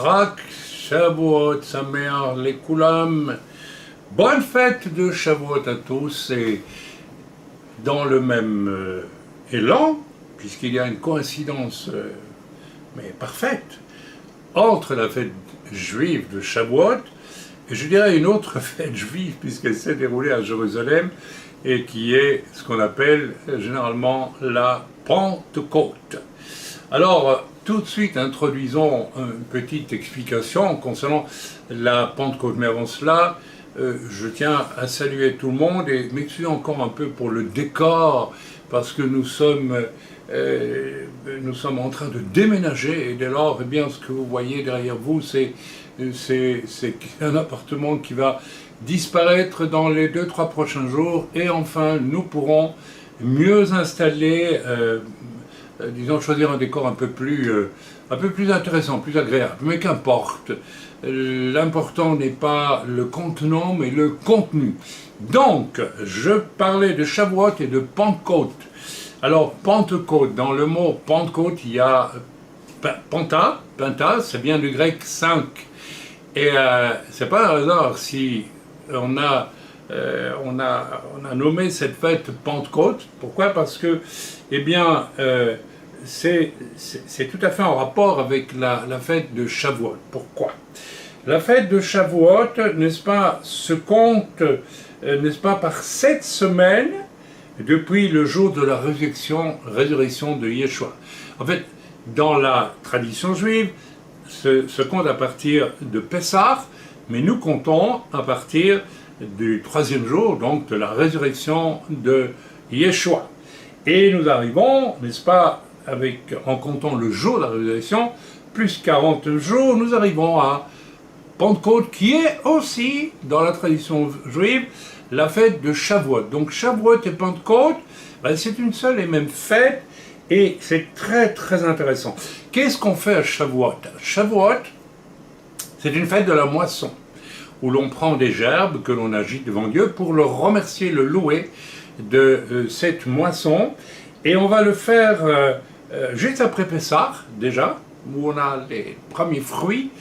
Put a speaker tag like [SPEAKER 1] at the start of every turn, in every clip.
[SPEAKER 1] Rak Shavuot Sameach Lekulam. Bonne fête de Shavuot à tous, et dans le même élan, puisqu'il y a une coïncidence mais parfaite entre la fête juive de Shavuot et je dirais une autre fête juive puisqu'elle s'est déroulée à Jérusalem et qui est ce qu'on appelle généralement la Pentecôte. Alors, tout de suite, introduisons une petite explication concernant la Pentecôte. Mais avant cela, je tiens à saluer tout le monde et m'excuser encore un peu pour le décor, parce que nous sommes en train de déménager, et dès lors, eh bien, ce que vous voyez derrière vous, c'est un appartement qui va disparaître dans les 2-3 prochains jours, et enfin, nous pourrons mieux installer, disons, choisir un décor un peu plus intéressant, plus agréable, mais qu'importe. L'important n'est pas le contenant, mais le contenu. Donc, je parlais de Shavuot et de Pentecôte. Alors, Pentecôte, dans le mot Pentecôte, il y a Penta, ça vient du grec 5. Et c'est pas un hasard si on a nommé cette fête Pentecôte. Pourquoi? Parce que, eh bien, c'est tout à fait en rapport avec la fête de Shavuot. Pourquoi? La fête de Shavuot, n'est-ce pas, se compte, n'est-ce pas, par 7 semaines depuis le jour de la résurrection de Yeshua. En fait, dans la tradition juive, se compte à partir de Pessah, mais nous comptons à partir du 3e jour, donc de la résurrection de Yeshua. Et nous arrivons, n'est-ce pas, en comptant le jour de la résurrection, plus 40 jours, nous arrivons à Pentecôte, qui est aussi, dans la tradition juive, la fête de Shavuot. Donc Shavuot et Pentecôte, ben, c'est une seule et même fête, et c'est très très intéressant. Qu'est-ce qu'on fait à Shavuot? Shavuot, c'est une fête de la moisson, où l'on prend des gerbes que l'on agite devant Dieu pour le remercier, le louer de cette moisson, et on va le faire juste après Pessah, déjà, où on a les premiers fruits.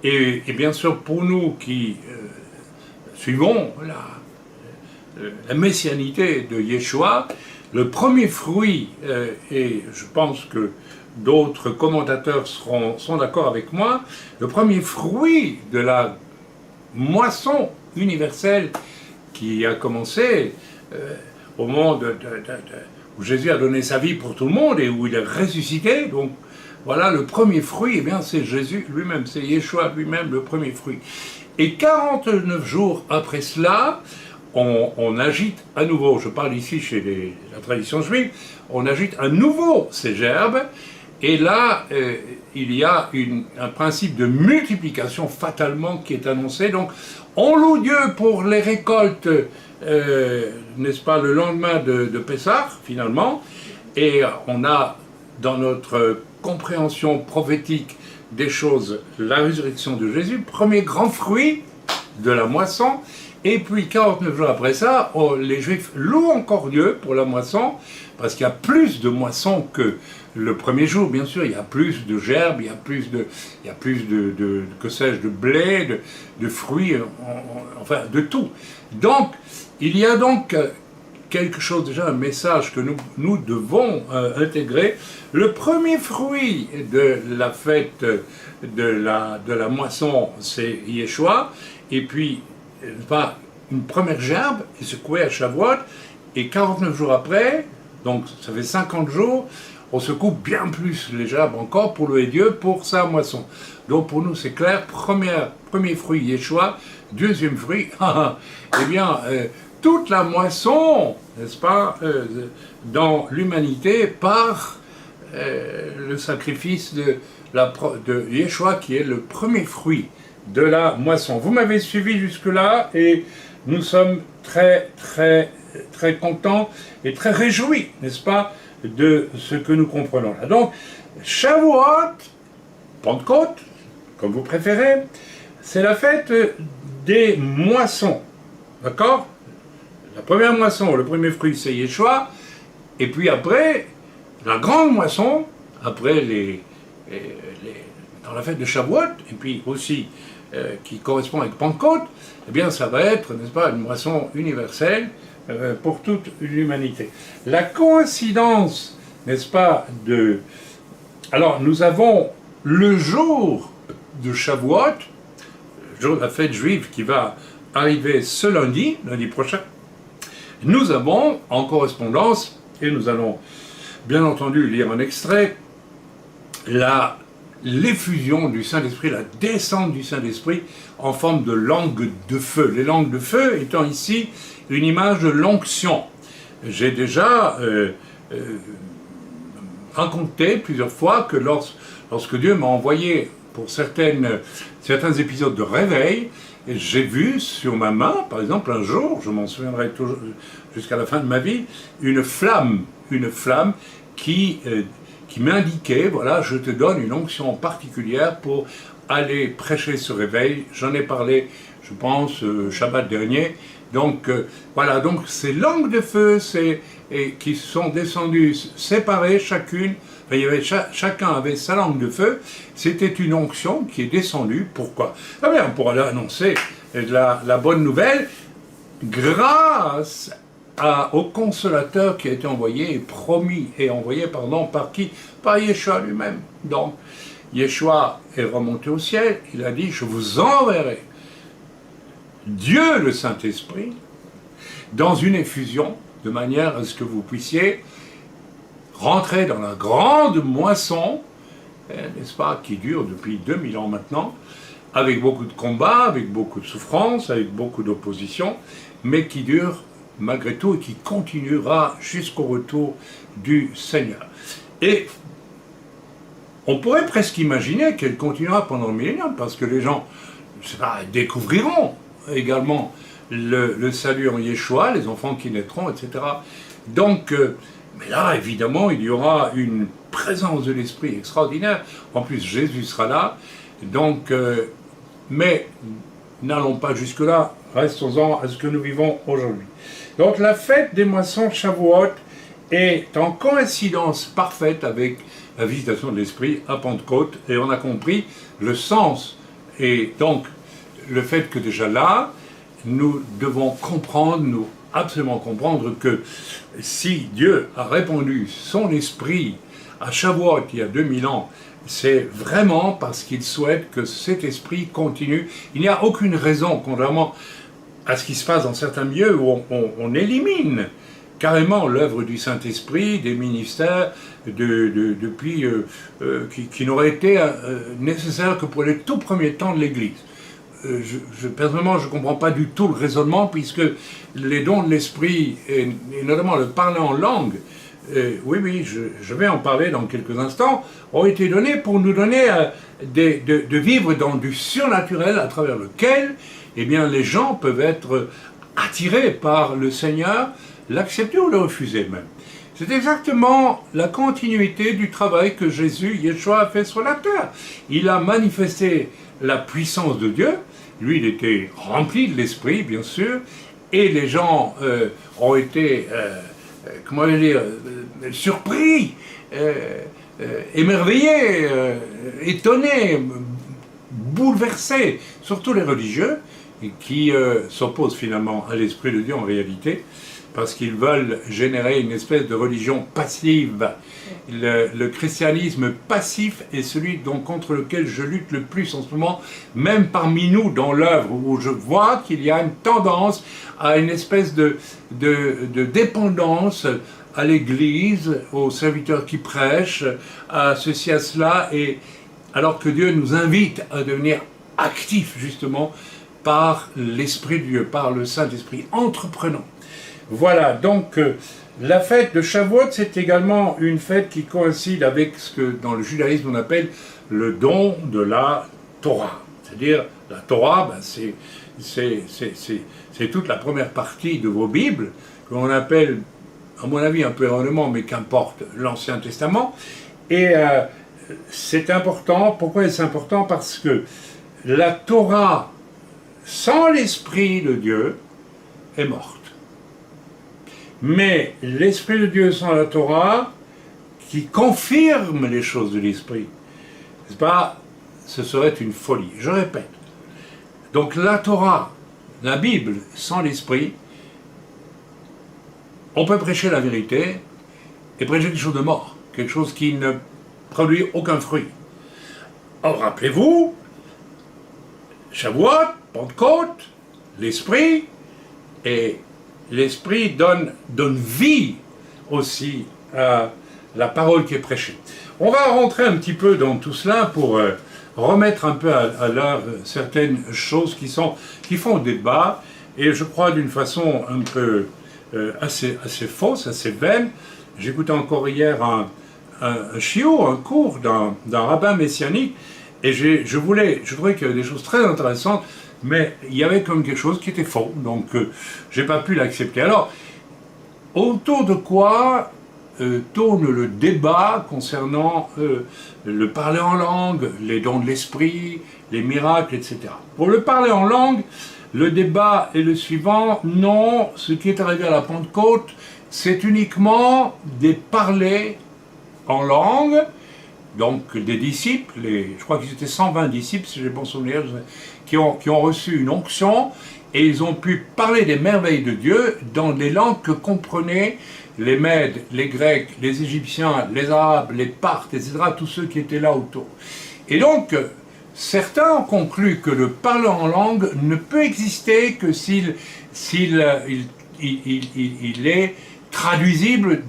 [SPEAKER 1] Et bien sûr, pour nous qui suivons la messianité de Yeshua, le premier fruit, et je pense que d'autres commentateurs sont d'accord avec moi, le premier fruit de la moisson universelle qui a commencé au moment où Jésus a donné sa vie pour tout le monde et où il est ressuscité, donc voilà, le premier fruit, eh bien, c'est Jésus lui-même, c'est Yeshua lui-même, le premier fruit. Et 49 jours après cela, on agite à nouveau, je parle ici chez la tradition juive, on agite à nouveau ces gerbes, et là, il y a un principe de multiplication fatalement qui est annoncé. Donc, on loue Dieu pour les récoltes, n'est-ce pas, le lendemain de Pessah, finalement, et on a dans notre compréhension prophétique des choses, la résurrection de Jésus, premier grand fruit de la moisson, et puis 49 jours après ça, les Juifs louent encore Dieu pour la moisson, parce qu'il y a plus de moisson que le premier jour, bien sûr, il y a plus de gerbes, il y a plus de que sais-je, de blé, de fruits, enfin de tout. Donc, il y a donc quelque chose, déjà un message que nous devons intégrer. Le premier fruit de la fête de la moisson, c'est Yeshua, et puis une première gerbe est secouée à Shavuot, et 49 jours après, donc ça fait 50 jours, on secoue bien plus les gerbes encore pour louer Dieu pour sa moisson. Donc pour nous c'est clair, premier fruit Yeshua, deuxième fruit, eh bien, toute la moisson, n'est-ce pas, dans l'humanité par le sacrifice de Yeshua qui est le premier fruit de la moisson. Vous m'avez suivi jusque-là et nous sommes très très très contents et très réjouis, n'est-ce pas, de ce que nous comprenons là. Donc, Shavuot, Pentecôte, comme vous préférez, c'est la fête des moissons, d'accord? La première moisson, le premier fruit, c'est Yeshua, et puis après, la grande moisson, après les dans la fête de Shavuot, et puis aussi qui correspond avec Pentecôte, eh bien ça va être, n'est-ce pas, une moisson universelle pour toute l'humanité. La coïncidence, n'est-ce pas, Alors nous avons le jour de Shavuot, le jour de la fête juive qui va arriver ce lundi prochain. Nous avons en correspondance, et nous allons bien entendu lire un extrait, l'effusion du Saint-Esprit, la descente du Saint-Esprit en forme de langue de feu. Les langues de feu étant ici une image de l'onction. J'ai déjà raconté plusieurs fois que lorsque Dieu m'a envoyé pour certains épisodes de réveil, j'ai vu sur ma main, par exemple un jour, je m'en souviendrai toujours jusqu'à la fin de ma vie, une flamme qui m'indiquait, voilà, je te donne une onction particulière pour aller prêcher ce réveil. J'en ai parlé, je pense, Shabbat dernier. Donc, voilà, donc ces langues de feu qui sont descendues séparées chacune, enfin, chacun avait sa langue de feu, c'était une onction qui est descendue. Pourquoi? Ah bien, pour aller annoncer la bonne nouvelle, grâce au consolateur qui a été envoyé par qui? Par Yeshua lui-même. Donc, Yeshua est remonté au ciel, il a dit, je vous enverrai Dieu le Saint-Esprit dans une effusion, de manière à ce que vous puissiez rentrer dans la grande moisson, n'est-ce pas, qui dure depuis 2000 ans maintenant, avec beaucoup de combats, avec beaucoup de souffrances, avec beaucoup d'opposition, mais qui dure malgré tout et qui continuera jusqu'au retour du Seigneur. Et on pourrait presque imaginer qu'elle continuera pendant le millénaire, parce que les gens, je sais pas, découvriront également le salut en Yeshua, les enfants qui naîtront, etc. Donc, mais là, évidemment, il y aura une présence de l'Esprit extraordinaire. En plus, Jésus sera là. Donc, mais n'allons pas jusque-là, restons-en à ce que nous vivons aujourd'hui. Donc, la fête des moissons Shavuot est en coïncidence parfaite avec la visitation de l'Esprit à Pentecôte, et on a compris le sens, et donc le fait que déjà là, nous devons absolument comprendre que si Dieu a répandu son esprit à Shavuot il y a 2000 ans, c'est vraiment parce qu'il souhaite que cet esprit continue. Il n'y a aucune raison, contrairement à ce qui se passe dans certains milieux où on élimine carrément l'œuvre du Saint-Esprit, des ministères, depuis qui n'auraient été nécessaires que pour les tout premiers temps de l'Église. Personnellement, je ne comprends pas du tout le raisonnement, puisque les dons de l'esprit, et notamment le parler en langue, oui, je vais en parler dans quelques instants, ont été donnés pour nous donner de vivre dans du surnaturel à travers lequel, eh bien, les gens peuvent être attirés par le Seigneur, l'accepter ou le refuser même. C'est exactement la continuité du travail que Yeshua a fait sur la terre. Il a manifesté la puissance de Dieu. Lui, il était rempli de l'esprit, bien sûr, et les gens ont été, surpris, émerveillés, étonnés, bouleversés, surtout les religieux, qui s'opposent finalement à l'Esprit de Dieu en réalité, parce qu'ils veulent générer une espèce de religion passive. Le christianisme passif est celui contre lequel je lutte le plus en ce moment, même parmi nous dans l'œuvre, où je vois qu'il y a une tendance à une espèce de dépendance à l'Église, aux serviteurs qui prêchent, à ceci, à cela, et alors que Dieu nous invite à devenir actifs justement par l'Esprit de Dieu, par le Saint-Esprit, entreprenant. Voilà, donc la fête de Shavuot, c'est également une fête qui coïncide avec ce que dans le judaïsme on appelle le don de la Torah. C'est-à-dire, la Torah, c'est toute la première partie de vos Bibles, que l'on appelle, à mon avis un peu erronément, mais qu'importe, l'Ancien Testament. Et c'est important. Pourquoi est-ce important? Parce que la Torah, sans l'Esprit de Dieu, est morte. Mais l'Esprit de Dieu sans la Torah, qui confirme les choses de l'Esprit, n'est-ce pas? ce serait une folie. Je répète. Donc la Torah, la Bible, sans l'esprit, on peut prêcher la vérité et prêcher quelque chose de mort, quelque chose qui ne produit aucun fruit. Or, rappelez-vous, Shavuot, Pentecôte, l'esprit, et l'esprit donne vie aussi à la parole qui est prêchée. On va rentrer un petit peu dans tout cela pour remettre un peu à l'heure certaines choses qui font débat, et je crois d'une façon un peu assez fausse, assez vaine. J'écoutais encore hier un shiur, un cours d'un rabbin messianique, et je trouvais qu'il y avait des choses très intéressantes, mais il y avait comme quelque chose qui était faux, donc j'ai pas pu l'accepter. Alors, autour de quoi tourne le débat concernant le parler en langue, les dons de l'esprit, les miracles, etc. Pour le parler en langue, le débat est le suivant. Non, ce qui est arrivé à la Pentecôte, c'est uniquement des parlers en langue, donc des disciples, je crois qu'ils étaient 120 disciples, si j'ai bon souvenir, qui ont reçu une onction, et ils ont pu parler des merveilles de Dieu dans des langues que comprenaient les Mèdes, les Grecs, les Égyptiens, les Arabes, les Parthes, etc., tous ceux qui étaient là autour. Et donc, certains ont conclu que le parler en langue ne peut exister que s'il est traduisible,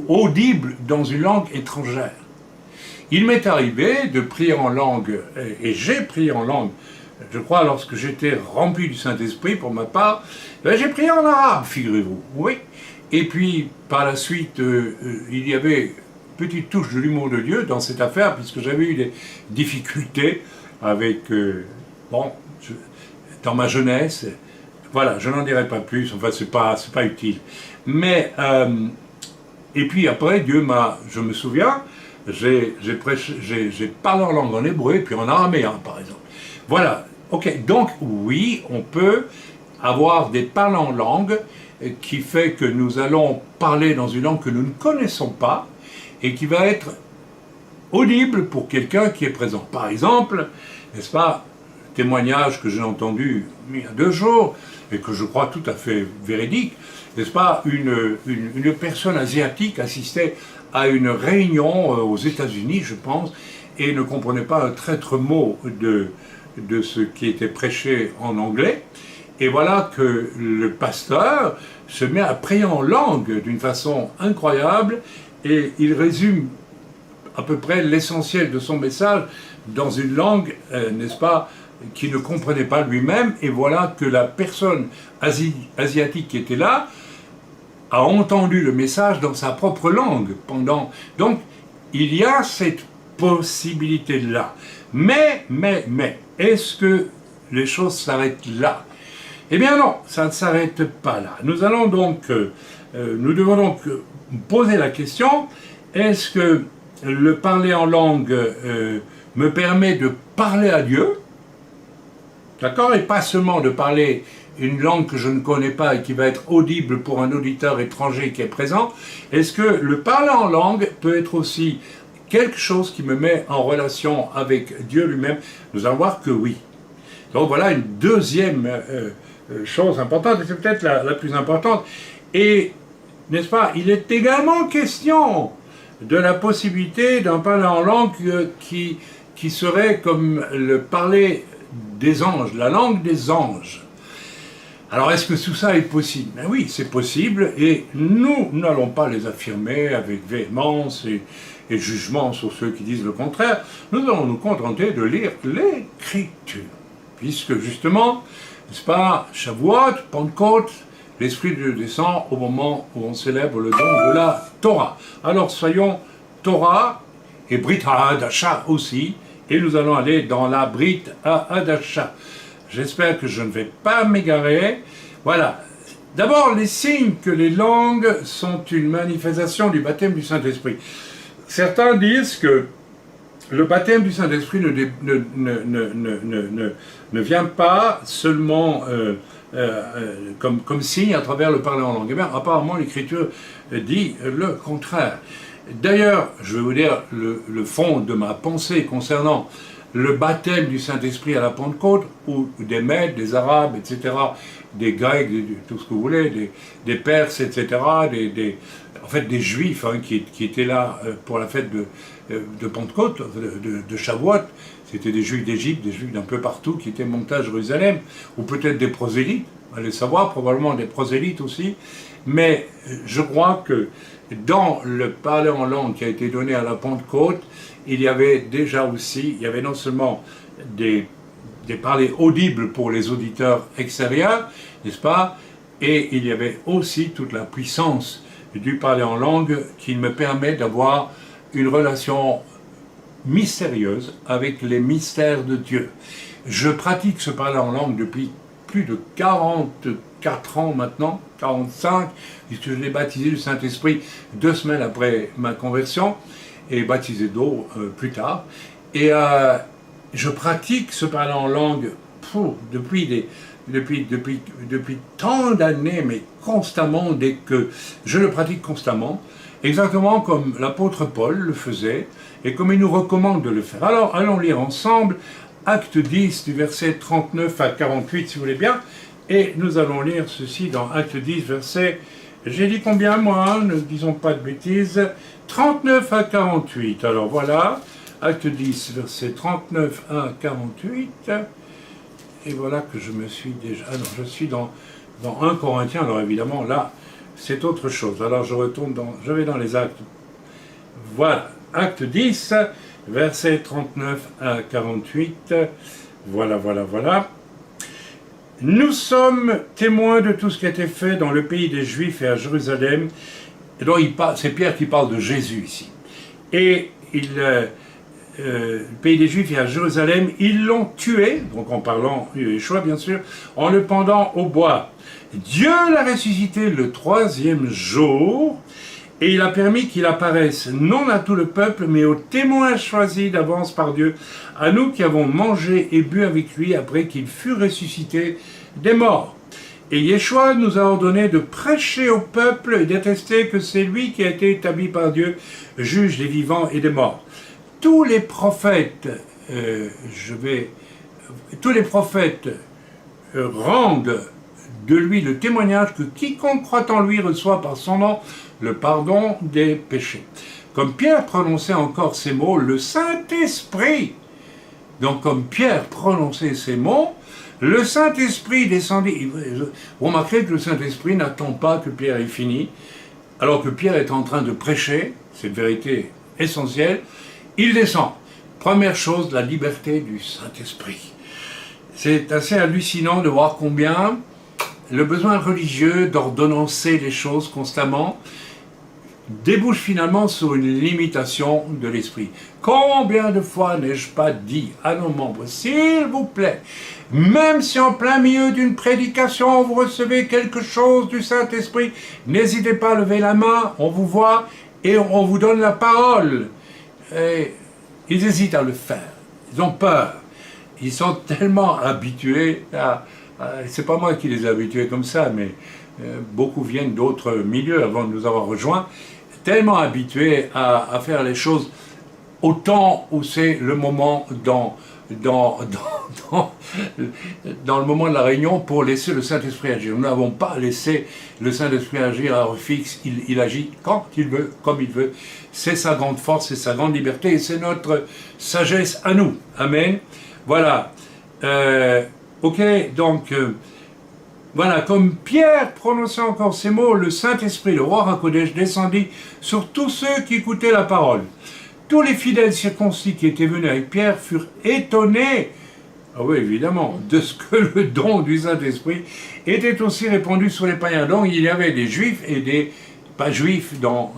[SPEAKER 1] audible dans une langue étrangère. Il m'est arrivé de prier en langue, et j'ai prié en langue, je crois lorsque j'étais rempli du Saint-Esprit pour ma part, j'ai prié en arabe, figurez-vous, oui. Et puis, par la suite, il y avait une petite touche de l'humour de Dieu dans cette affaire, puisque j'avais eu des difficultés avec, dans ma jeunesse. Voilà, je n'en dirai pas plus, enfin, c'est pas utile. Mais, et puis après, je me souviens, j'ai parlé en langue en hébreu, puis en araméen, par exemple. Voilà, ok, donc oui, on peut avoir des parles en langue, qui fait que nous allons parler dans une langue que nous ne connaissons pas et qui va être audible pour quelqu'un qui est présent. Par exemple, n'est-ce pas, témoignage que j'ai entendu il y a 2 jours et que je crois tout à fait véridique, n'est-ce pas, une personne asiatique assistait à une réunion aux États-Unis, je pense, et ne comprenait pas un traître mot de ce qui était prêché en anglais. Et voilà que le pasteur se met à prier en langue d'une façon incroyable et il résume à peu près l'essentiel de son message dans une langue, n'est-ce pas, qu'il ne comprenait pas lui-même. Et voilà que la personne asiatique qui était là a entendu le message dans sa propre langue pendant. Donc, il y a cette possibilité-là. Mais, est-ce que les choses s'arrêtent là ? Eh bien non, ça ne s'arrête pas là. Nous devons donc poser la question, est-ce que le parler en langue me permet de parler à Dieu, d'accord, et pas seulement de parler une langue que je ne connais pas et qui va être audible pour un auditeur étranger qui est présent. Est-ce que le parler en langue peut être aussi quelque chose qui me met en relation avec Dieu lui-même? Nous allons voir que oui. Donc voilà une deuxième chose importante, et c'est peut-être la plus importante. Et, n'est-ce pas, il est également question de la possibilité d'un parler en langue qui serait comme le parler des anges, la langue des anges. Alors, est-ce que tout ça est possible? Ben oui, c'est possible, et nous n'allons pas les affirmer avec véhémence et jugement sur ceux qui disent le contraire. Nous allons nous contenter de lire l'Écriture, puisque justement, n'est-ce pas, Shavuot, Pentecôte, l'Esprit de Dieu descend au moment où on célèbre le don de la Torah. Alors soyons Torah et Brit HaHadasha aussi, et nous allons aller dans la Brit HaHadasha. J'espère que je ne vais pas m'égarer. Voilà. D'abord, les signes que les langues sont une manifestation du baptême du Saint-Esprit. Certains disent que le baptême du Saint-Esprit ne vient pas seulement comme signe à travers le parler en langue. Eh bien, apparemment, l'Écriture dit le contraire. D'ailleurs, je vais vous dire le fond de ma pensée concernant le baptême du Saint-Esprit à la Pentecôte, où des Mèdes, des Arabes, etc., des Grecs, tout ce que vous voulez, des Perses, etc., en fait des Juifs qui étaient là pour la fête de Pentecôte, de Shavuot. C'était des Juifs d'Égypte, des Juifs d'un peu partout qui étaient montés à Jérusalem, ou peut-être des prosélytes, allez savoir, probablement des prosélytes aussi. Mais je crois que dans le parler en langue qui a été donné à la Pentecôte, il y avait déjà aussi, il y avait non seulement des parlers audibles pour les auditeurs extérieurs, n'est-ce pas? Et il y avait aussi toute la puissance du parler en langue qui me permet d'avoir une relation mystérieuse avec les mystères de Dieu. Je pratique ce parler en langue depuis plus de 44 ans maintenant, 45, puisque je l'ai baptisé du Saint-Esprit 2 semaines après ma conversion, et baptisé d'eau plus tard. Et je pratique ce parler en langue depuis tant d'années, mais constamment, dès que je le pratique constamment, exactement comme l'apôtre Paul le faisait, et comme il nous recommande de le faire. Alors, allons lire ensemble Acte 10, du verset 39 à 48, si vous voulez bien, et nous allons lire ceci dans Acte 10, verset, j'ai dit combien moi, ne disons pas de bêtises, 39 à 48. Alors voilà, Acte 10, verset 39 à 48, et voilà que je me suis déjà... Ah non, je suis dans 1 Corinthiens, alors évidemment, là, c'est autre chose. Alors je vais dans les actes. Voilà, acte 10, versets 39 à 48. Voilà. Nous sommes témoins de tout ce qui a été fait dans le pays des Juifs et à Jérusalem. Et donc c'est Pierre qui parle de Jésus ici. Et le pays des Juifs et à Jérusalem, ils l'ont tué, donc en parlant de Yeshua bien sûr, en le pendant au bois. Dieu l'a ressuscité le 3e jour, et il a permis qu'il apparaisse non à tout le peuple, mais aux témoins choisis d'avance par Dieu, à nous qui avons mangé et bu avec lui après qu'il fut ressuscité des morts. Et Yeshua nous a ordonné de prêcher au peuple et d'attester que c'est lui qui a été établi par Dieu, juge des vivants et des morts. Tous les prophètes rendent de lui le témoignage que quiconque croit en lui reçoit par son nom le pardon des péchés. Comme Pierre prononçait encore ces mots, le Saint-Esprit, donc comme Pierre prononçait ces mots, le Saint-Esprit descendit. Vous remarquez que le Saint-Esprit n'attend pas que Pierre ait fini, alors que Pierre est en train de prêcher, cette vérité essentielle, il descend. Première chose, la liberté du Saint-Esprit. C'est assez hallucinant de voir combien le besoin religieux d'ordonnancer les choses constamment débouche finalement sur une limitation de l'esprit. Combien de fois n'ai-je pas dit à nos membres, s'il vous plaît, même si en plein milieu d'une prédication vous recevez quelque chose du Saint-Esprit, n'hésitez pas à lever la main, on vous voit et on vous donne la parole. Et ils hésitent à le faire, ils ont peur, ils sont tellement habitués à... C'est pas moi qui les ai habitués comme ça, mais beaucoup viennent d'autres milieux avant de nous avoir rejoints, tellement habitués à faire les choses au temps où c'est le moment dans le moment de la réunion pour laisser le Saint-Esprit agir. Nous n'avons pas laissé le Saint-Esprit agir à heure fixe, il agit quand il veut, comme il veut. C'est sa grande force, c'est sa grande liberté et c'est notre sagesse à nous. Amen. Voilà. Ok, donc, voilà, comme Pierre prononçait encore ces mots, le Saint-Esprit, le roi Hakodesh, descendit sur tous ceux qui écoutaient la parole. Tous les fidèles circoncis qui étaient venus avec Pierre furent étonnés, ah oui, évidemment, de ce que le don du Saint-Esprit était aussi répandu sur les païens. Donc, il y avait des juifs et des pas juifs dans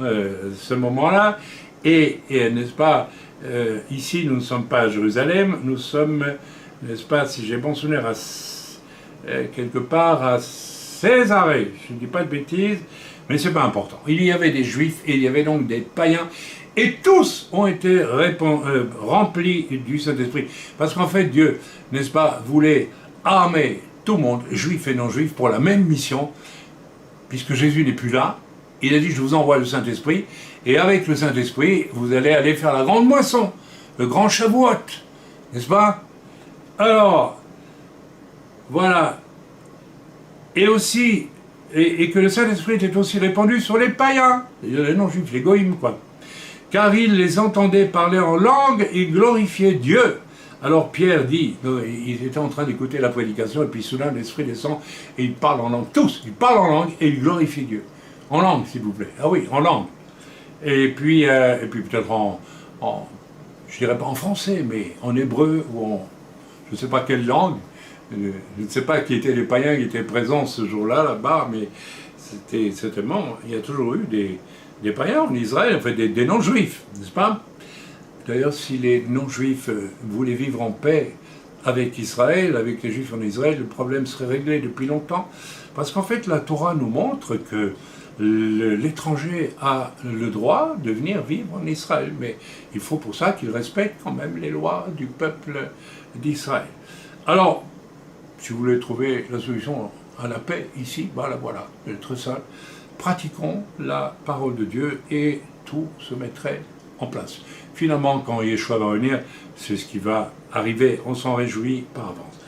[SPEAKER 1] ce moment-là. Et n'est-ce pas, ici, nous ne sommes pas à Jérusalem, nous sommes... n'est-ce pas, si j'ai bon souvenir, quelque part à Césarée, je ne dis pas de bêtises, mais ce n'est pas important. Il y avait des juifs et il y avait donc des païens, et tous ont été remplis du Saint-Esprit. Parce qu'en fait, Dieu, n'est-ce pas, voulait armer tout le monde, juifs et non-juifs, pour la même mission, puisque Jésus n'est plus là. Il a dit, je vous envoie le Saint-Esprit, et avec le Saint-Esprit, vous allez aller faire la grande moisson, le grand Shavuot. N'est-ce pas? Alors, voilà. Et aussi, et que le Saint-Esprit était aussi répandu sur les païens, les non-juifs, les goïms, quoi. Car il les entendait parler en langue et glorifier Dieu. Alors Pierre dit, il était en train d'écouter la prédication, et puis soudain l'Esprit descend, et il parle en langue, tous, il parle en langue, et il glorifie Dieu. En langue, s'il vous plaît. Ah oui, en langue. Et puis peut-être je dirais pas en français, mais en hébreu, ou en, je ne sais pas quelle langue. Je ne sais pas qui étaient les païens qui étaient présents ce jour-là, là-bas, mais c'était certainement, il y a toujours eu des païens en Israël, en fait des non-juifs, n'est-ce pas? D'ailleurs, si les non-juifs voulaient vivre en paix avec Israël, avec les juifs en Israël, le problème serait réglé depuis longtemps. Parce qu'en fait, la Torah nous montre que l'étranger a le droit de venir vivre en Israël. Mais il faut pour ça qu'il respecte quand même les lois du peuple d'Israël. Alors, si vous voulez trouver la solution à la paix ici, voilà, c'est très simple. Pratiquons la parole de Dieu et tout se mettrait en place. Finalement, quand Yeshua va venir, c'est ce qui va arriver, on s'en réjouit par avance.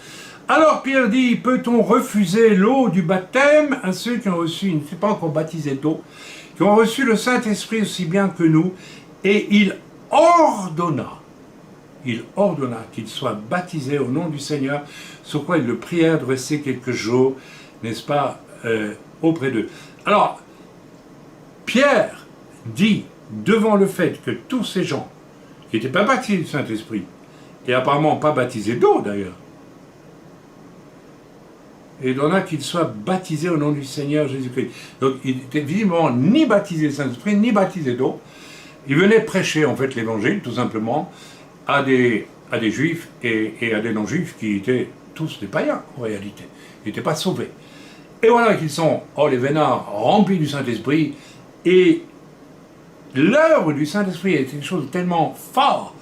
[SPEAKER 1] Alors Pierre dit, peut-on refuser l'eau du baptême à ceux qui ont reçu, il ne s'est pas encore baptisé d'eau, qui ont reçu le Saint-Esprit aussi bien que nous, et il ordonna qu'ils soient baptisés au nom du Seigneur, sur quoi ils le prièrent de rester quelques jours, n'est-ce pas, auprès d'eux. Alors, Pierre dit, devant le fait que tous ces gens qui n'étaient pas baptisés du Saint-Esprit, et apparemment pas baptisés d'eau d'ailleurs, et il en a qu'ils soient baptisés au nom du Seigneur Jésus-Christ. Donc ils n'étaient visiblement ni baptisés du Saint-Esprit, ni baptisés d'eau. Ils venaient prêcher en fait l'évangile, tout simplement, à des juifs et à des non-juifs qui étaient tous des païens en réalité. Ils n'étaient pas sauvés. Et voilà qu'ils sont, les vénards, remplis du Saint-Esprit, et l'œuvre du Saint-Esprit est une chose tellement forte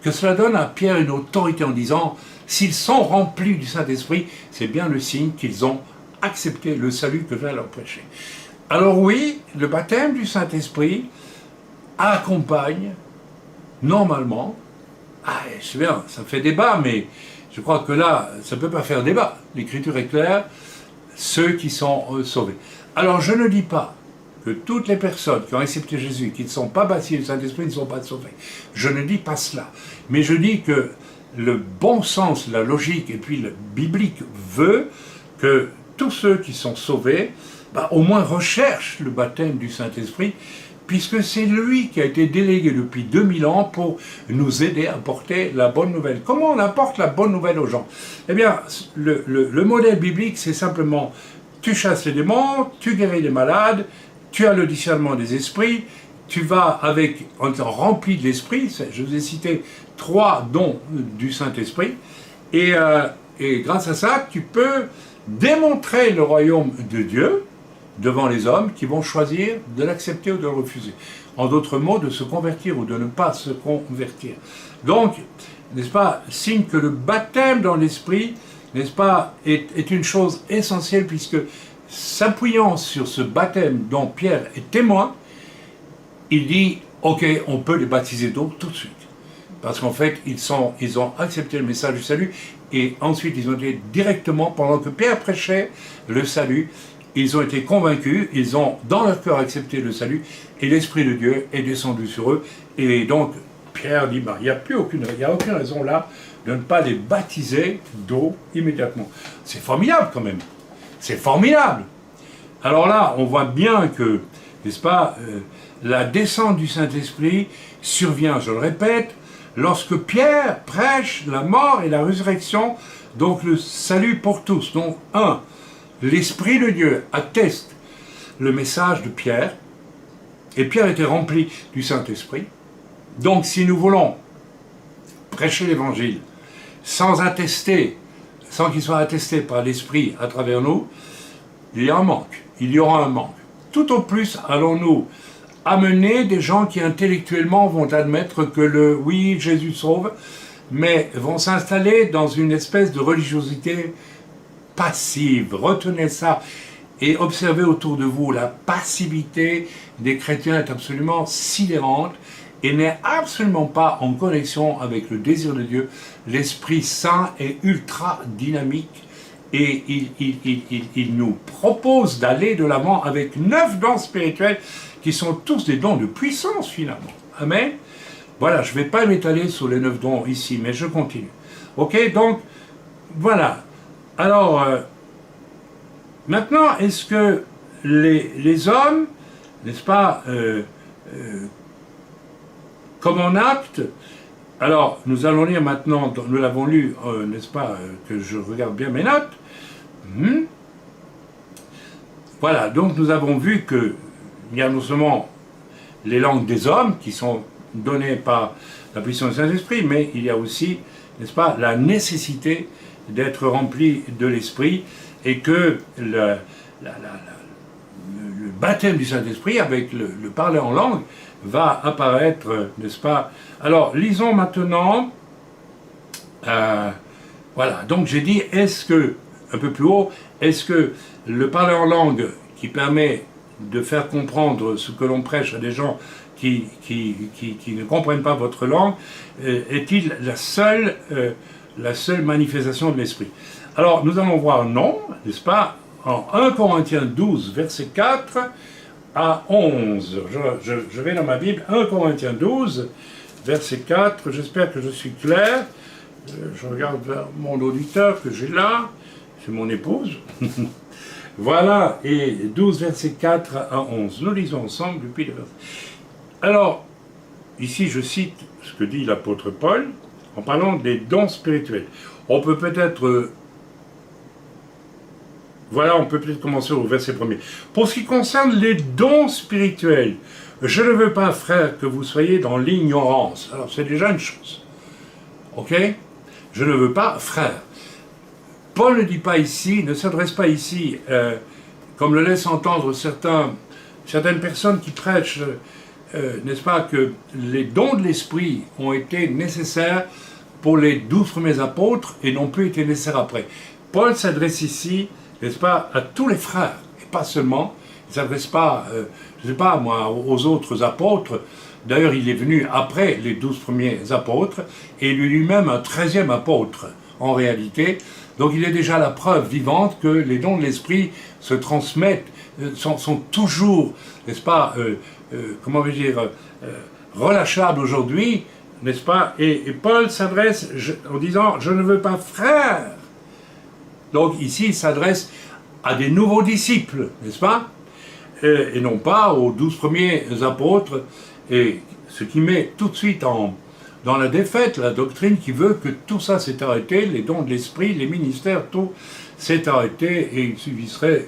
[SPEAKER 1] que cela donne à Pierre une autorité en disant, s'ils sont remplis du Saint-Esprit, c'est bien le signe qu'ils ont accepté le salut que je viens leur prêcher. Alors oui, le baptême du Saint-Esprit accompagne, normalement, c'est bien, ça fait débat, mais je crois que là, ça ne peut pas faire débat. L'Écriture est claire, ceux qui sont sauvés. Alors je ne dis pas que toutes les personnes qui ont accepté Jésus, qui ne sont pas baptisées du Saint-Esprit, ne sont pas sauvées. Je ne dis pas cela. Mais je dis que le bon sens, la logique et puis le biblique veut que tous ceux qui sont sauvés, au moins recherchent le baptême du Saint-Esprit, puisque c'est lui qui a été délégué depuis 2000 ans pour nous aider à porter la bonne nouvelle. Comment on apporte la bonne nouvelle aux gens? Eh bien, le modèle biblique, c'est simplement, tu chasses les démons, tu guéris les malades, tu as le discernement des esprits, tu vas en étant rempli de l'esprit, je vous ai cité 3 dons du Saint-Esprit, et grâce à ça, tu peux démontrer le royaume de Dieu devant les hommes qui vont choisir de l'accepter ou de le refuser. En d'autres mots, de se convertir ou de ne pas se convertir. Donc, n'est-ce pas, signe que le baptême dans l'esprit, n'est-ce pas, est une chose essentielle, puisque s'appuyant sur ce baptême dont Pierre est témoin, il dit, ok, on peut les baptiser d'eau tout de suite. Parce qu'en fait, ils ont accepté le message du salut, et ensuite ils ont été directement, pendant que Pierre prêchait le salut, ils ont été convaincus, ils ont dans leur cœur accepté le salut, et l'Esprit de Dieu est descendu sur eux. Et donc, Pierre dit, il n'y a aucune raison là de ne pas les baptiser d'eau immédiatement. C'est formidable quand même. C'est formidable. Alors là, on voit bien que, n'est-ce pas, la descente du Saint-Esprit survient, je le répète, lorsque Pierre prêche la mort et la résurrection, donc le salut pour tous. Donc, l'Esprit de Dieu atteste le message de Pierre, et Pierre était rempli du Saint-Esprit. Donc, si nous voulons prêcher l'Évangile sans qu'il soit attesté par l'Esprit à travers nous, il y a un manque. Il y aura un manque. Tout au plus, allons-nous amener des gens qui intellectuellement vont admettre que oui, Jésus sauve, mais vont s'installer dans une espèce de religiosité passive. Retenez ça et observez autour de vous. La passivité des chrétiens est absolument sidérante et n'est absolument pas en connexion avec le désir de Dieu, l'Esprit Saint est ultra dynamique et il nous propose d'aller de l'avant avec 9 dons spirituels qui sont tous des dons de puissance finalement. Amen. Voilà, je ne vais pas m'étaler sur les 9 dons ici, mais je continue. Ok, donc, voilà. Alors, maintenant, est-ce que les hommes, n'est-ce pas, comme en acte, alors, nous allons lire maintenant, nous l'avons lu, n'est-ce pas, que je regarde bien mes notes. Voilà, donc nous avons vu qu'il y a non seulement les langues des hommes qui sont données par la puissance du Saint-Esprit, mais il y a aussi, n'est-ce pas, la nécessité d'être rempli de l'Esprit et que le baptême du Saint-Esprit avec le parler en langue va apparaître, n'est-ce pas. Alors, lisons maintenant, voilà, donc j'ai dit, est-ce que, un peu plus haut, est-ce que le parler en langue qui permet de faire comprendre ce que l'on prêche à des gens qui ne comprennent pas votre langue, est-il la seule manifestation de l'Esprit? Alors, nous allons voir non, n'est-ce pas, en 1 Corinthiens 12, verset 4 à 11. Je vais dans ma Bible, 1 Corinthiens 12, verset 4, j'espère que je suis clair. Je regarde vers mon auditeur que j'ai là, c'est mon épouse. Voilà, et 12, verset 4 à 11. Nous lisons ensemble depuis le verset. Alors, ici je cite ce que dit l'apôtre Paul, en parlant des dons spirituels. On peut peut-être commencer au verset 1er. Pour ce qui concerne les dons spirituels, je ne veux pas, frères, que vous soyez dans l'ignorance. Alors, c'est déjà une chose. Ok? Je ne veux pas, frères. Paul ne dit pas ici, ne s'adresse pas ici, comme le laissent entendre certaines personnes qui prêchent, n'est-ce pas, que les dons de l'Esprit ont été nécessaires pour les 12 premiers apôtres et n'ont plus été nécessaires après. Paul s'adresse ici, n'est-ce pas, à tous les frères, et pas seulement, il ne s'adresse pas, je ne sais pas moi, aux autres apôtres. D'ailleurs, il est venu après les 12 premiers apôtres, et lui-même un 13e apôtre, en réalité. Donc il est déjà la preuve vivante que les dons de l'Esprit se transmettent, sont toujours, n'est-ce pas, comment veux-je dire, relâchables aujourd'hui, n'est-ce pas, et Paul s'adresse en disant « je ne veux pas frère ». Donc ici, il s'adresse à des nouveaux disciples, n'est-ce pas, et non pas aux 12 premiers apôtres, et ce qui met tout de suite dans la défaite la doctrine qui veut que tout ça s'est arrêté, les dons de l'Esprit, les ministères, tout s'est arrêté, et il suffirait,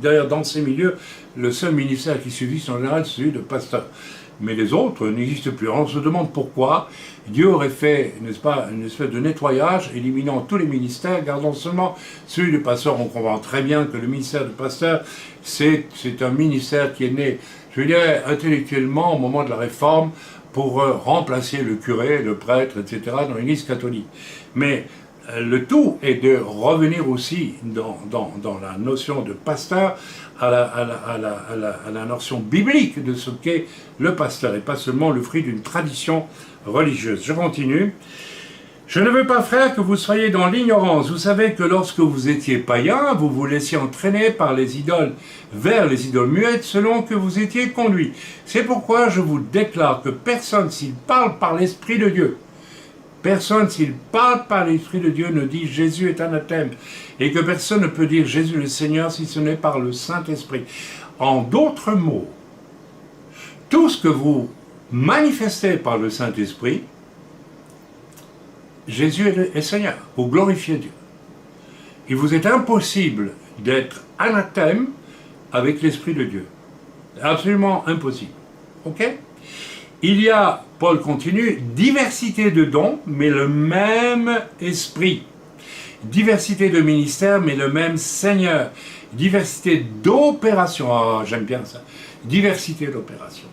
[SPEAKER 1] d'ailleurs dans ces milieux, le seul ministère qui suffit en général, c'est celui de pasteur. Mais les autres n'existent plus. On se demande pourquoi Dieu aurait fait, n'est-ce pas, une espèce de nettoyage, éliminant tous les ministères, gardant seulement celui de pasteur. On comprend très bien que le ministère de pasteur, c'est un ministère qui est né, je dirais, intellectuellement au moment de la Réforme, pour remplacer le curé, le prêtre, etc., dans l'Église catholique. Mais le tout est de revenir aussi dans la notion de pasteur, à la notion biblique de ce qu'est le pasteur, et pas seulement le fruit d'une tradition religieuse. Je continue. Je ne veux pas, frère, que vous soyez dans l'ignorance. Vous savez que lorsque vous étiez païens, vous vous laissiez entraîner par les idoles, vers les idoles muettes, selon que vous étiez conduits. C'est pourquoi je vous déclare que personne, s'il parle par l'Esprit de Dieu, personne, s'il parle par l'Esprit de Dieu, ne dit Jésus est anathème, et que personne ne peut dire Jésus le Seigneur si ce n'est par le Saint-Esprit. En d'autres mots, tout ce que vous manifestez par le Saint-Esprit, Jésus est Seigneur, vous glorifiez Dieu. Il vous est impossible d'être anathème avec l'Esprit de Dieu. Absolument impossible. Ok ? Il y a, Paul continue, diversité de dons, mais le même esprit. Diversité de ministères, mais le même Seigneur. Diversité d'opérations. Ah, j'aime bien ça. Diversité d'opérations.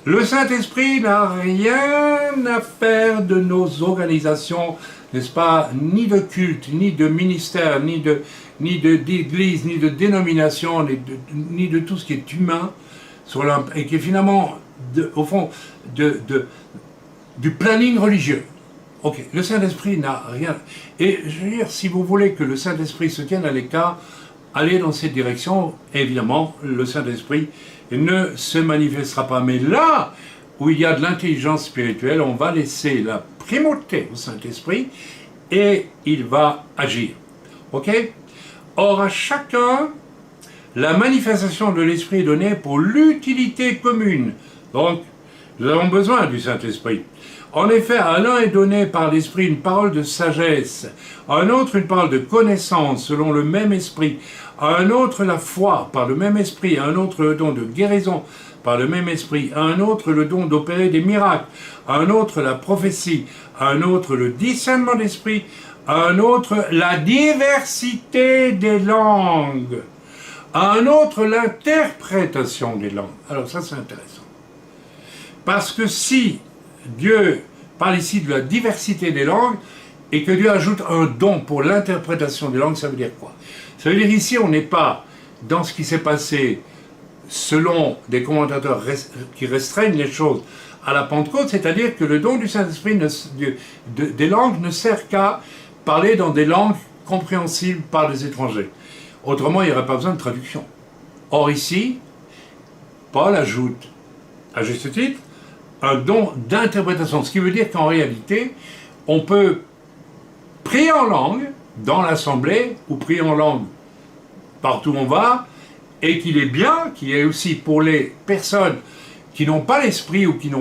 [SPEAKER 1] Le Saint-Esprit n'a rien à faire de nos organisations, n'est-ce pas, ni de culte, ni de ministère, ni d'église, ni de dénomination, ni de tout ce qui est humain, et qui est finalement, au fond, du planning religieux. Ok, le Saint-Esprit n'a rien. Et je veux dire, si vous voulez que le Saint-Esprit se tienne à l'écart, allez dans cette direction, évidemment, le Saint-Esprit ne se manifestera pas. Mais là où il y a de l'intelligence spirituelle, on va laisser la primauté au Saint-Esprit et il va agir. Ok? Or, à chacun, la manifestation de l'Esprit est donnée pour l'utilité commune. Donc, nous avons besoin du Saint-Esprit. En effet, à l'un est donné par l'Esprit une parole de sagesse, à un autre une parole de connaissance selon le même Esprit, à un autre la foi par le même Esprit, à un autre le don de guérison par le même Esprit, à un autre le don d'opérer des miracles, à un autre la prophétie, à un autre le discernement d'esprit, à un autre la diversité des langues, à un autre l'interprétation des langues. Alors ça c'est intéressant. Parce que si Dieu parle ici de la diversité des langues et que Dieu ajoute un don pour l'interprétation des langues, ça veut dire quoi? Ça veut dire ici on n'est pas dans ce qui s'est passé selon des commentateurs qui restreignent les choses à la Pentecôte, c'est-à-dire que le don du Saint-Esprit des langues ne sert qu'à parler dans des langues compréhensibles par les étrangers. Autrement, il n'y aurait pas besoin de traduction. Or ici, Paul ajoute, à juste titre, un don d'interprétation, ce qui veut dire qu'en réalité, on peut prier en langue dans l'assemblée ou prier en langue partout où on va, et qu'il est bien qu'il y ait aussi pour les personnes qui n'ont pas l'esprit ou qui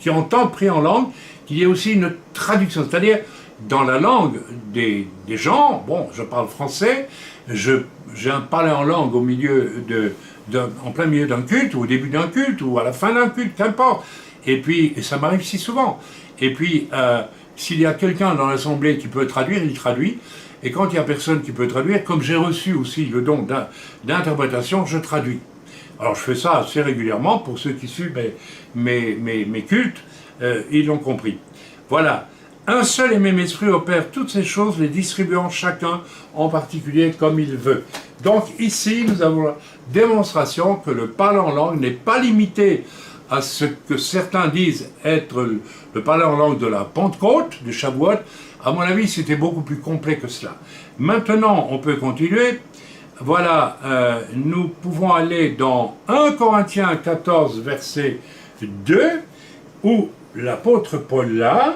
[SPEAKER 1] entendent prier en langue, qu'il y ait aussi une traduction, c'est-à-dire dans la langue des gens. Bon, je parle français, j'ai parlé en langue au milieu en plein milieu d'un culte, ou au début d'un culte, ou à la fin d'un culte, qu'importe. Et puis, et ça m'arrive si souvent. Et puis, s'il y a quelqu'un dans l'assemblée qui peut traduire, il traduit. Et quand il n'y a personne qui peut traduire, comme j'ai reçu aussi le don d'interprétation, je traduis. Alors je fais ça assez régulièrement pour ceux qui suivent mes cultes, ils l'ont compris. Voilà. Un seul et même esprit opère toutes ces choses, les distribuant chacun en particulier comme il veut. Donc ici, nous avons la démonstration que le parler en langue n'est pas limité à ce que certains disent être le parler en langue de la Pentecôte, du Shavuot. À mon avis, c'était beaucoup plus complet que cela. Maintenant, on peut continuer. Voilà, nous pouvons aller dans 1 Corinthiens 14, verset 2, où l'apôtre Paul, là,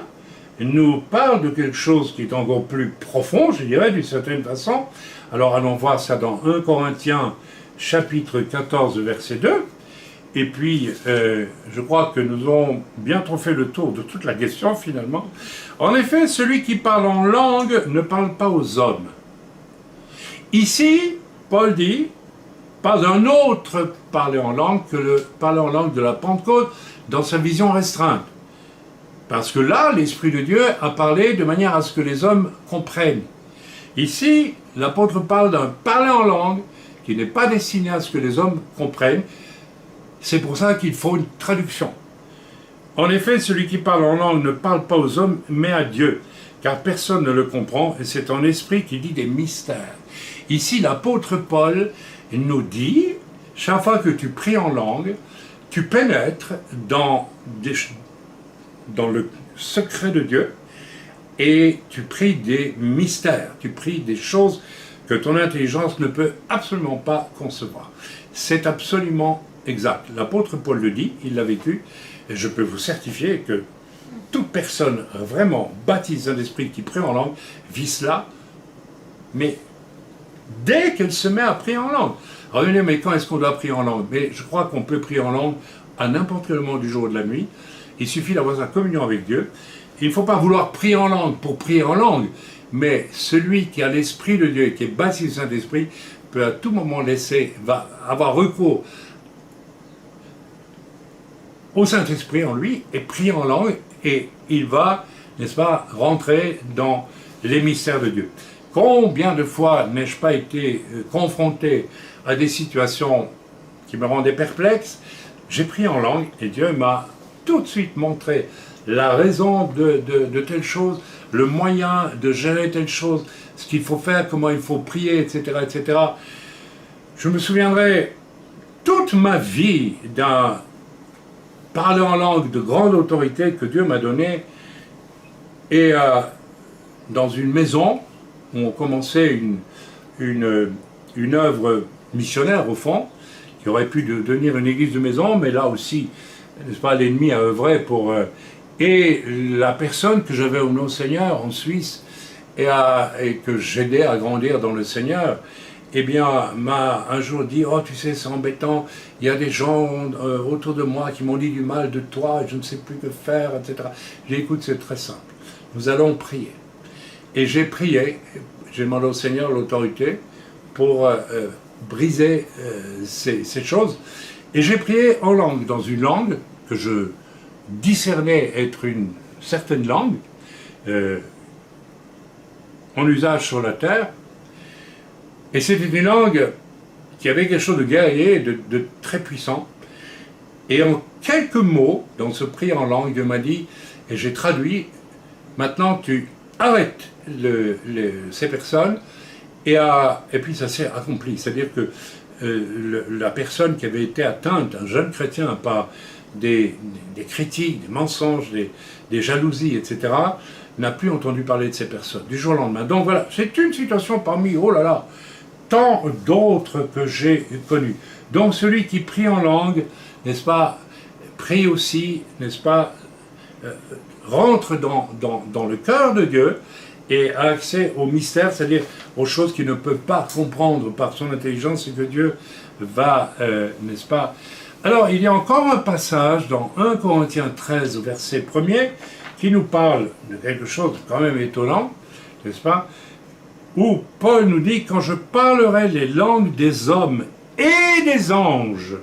[SPEAKER 1] nous parle de quelque chose qui est encore plus profond, je dirais, d'une certaine façon. Alors, allons voir ça dans 1 Corinthiens, chapitre 14, verset 2. Et puis, je crois que nous avons bientôt fait le tour de toute la question, finalement. En effet, celui qui parle en langue ne parle pas aux hommes. Ici, Paul dit, pas d'un autre parler en langue que le parler en langue de la Pentecôte dans sa vision restreinte. Parce que là, l'Esprit de Dieu a parlé de manière à ce que les hommes comprennent. Ici, l'apôtre parle d'un parler en langue qui n'est pas destiné à ce que les hommes comprennent. C'est pour ça qu'il faut une traduction. En effet, celui qui parle en langue ne parle pas aux hommes, mais à Dieu, car personne ne le comprend, et c'est un esprit qui dit des mystères. Ici, l'apôtre Paul nous dit, chaque fois que tu pries en langue, tu pénètres dans le secret de Dieu, et tu pries des mystères, tu pries des choses que ton intelligence ne peut absolument pas concevoir. C'est absolument exact. L'apôtre Paul le dit, il l'a vécu, et je peux vous certifier que toute personne vraiment baptisée d'esprit qui prie en langue vit cela, mais dès qu'elle se met à prier en langue. Alors, mais quand est-ce qu'on doit prier en langue? Mais je crois qu'on peut prier en langue à n'importe quel moment du jour ou de la nuit. Il suffit d'avoir sa communion avec Dieu. Il ne faut pas vouloir prier en langue pour prier en langue, mais celui qui a l'Esprit de Dieu et qui est baptisé du Saint-Esprit peut à tout moment va avoir recours au Saint-Esprit en lui et prier en langue, et il va, n'est-ce pas, rentrer dans les mystères de Dieu. Combien de fois n'ai-je pas été confronté à des situations qui me rendaient perplexe? J'ai prié en langue et Dieu m'a tout de suite montré la raison de telle chose, le moyen de gérer telle chose, ce qu'il faut faire, comment il faut prier, etc., etc. Je me souviendrai toute ma vie d'un parler en langue de grande autorité que Dieu m'a donnée. Et dans une maison où on commençait une œuvre missionnaire au fond, qui aurait pu devenir une église de maison, mais là aussi, n'est-ce pas, l'ennemi a œuvré pour... et la personne que j'avais au nom Seigneur en Suisse et que j'aidais à grandir dans le Seigneur, eh bien, m'a un jour dit, oh tu sais c'est embêtant, il y a des gens autour de moi qui m'ont dit du mal de toi, et je ne sais plus que faire, etc. J'ai dit, écoute, c'est très simple, nous allons prier. Et j'ai prié, j'ai demandé au Seigneur l'autorité pour briser ces choses. Et j'ai prié en langue, dans une langue que je discernais être une certaine langue, en usage sur la terre. Et c'était une langue qui avait quelque chose de guerrier, de très puissant. Et en quelques mots, dans ce prière en langue, Dieu m'a dit, et j'ai traduit, maintenant tu arrêtes ces personnes, et puis ça s'est accompli. C'est-à-dire que la personne qui avait été atteinte, un jeune chrétien, par des critiques, des mensonges, des jalousies, etc., n'a plus entendu parler de ces personnes, du jour au lendemain. Donc voilà, c'est une situation parmi, oh là là, tant d'autres que j'ai connues. Donc celui qui prie en langue, n'est-ce pas, prie aussi, n'est-ce pas, rentre dans le cœur de Dieu et a accès au mystère, c'est-à-dire aux choses qu'il ne peut pas comprendre par son intelligence et que Dieu va, n'est-ce pas. Alors il y a encore un passage dans 1 Corinthiens 13, verset 1er, qui nous parle de quelque chose de quand même étonnant, n'est-ce pas, où Paul nous dit « Quand je parlerai les langues des hommes et des anges,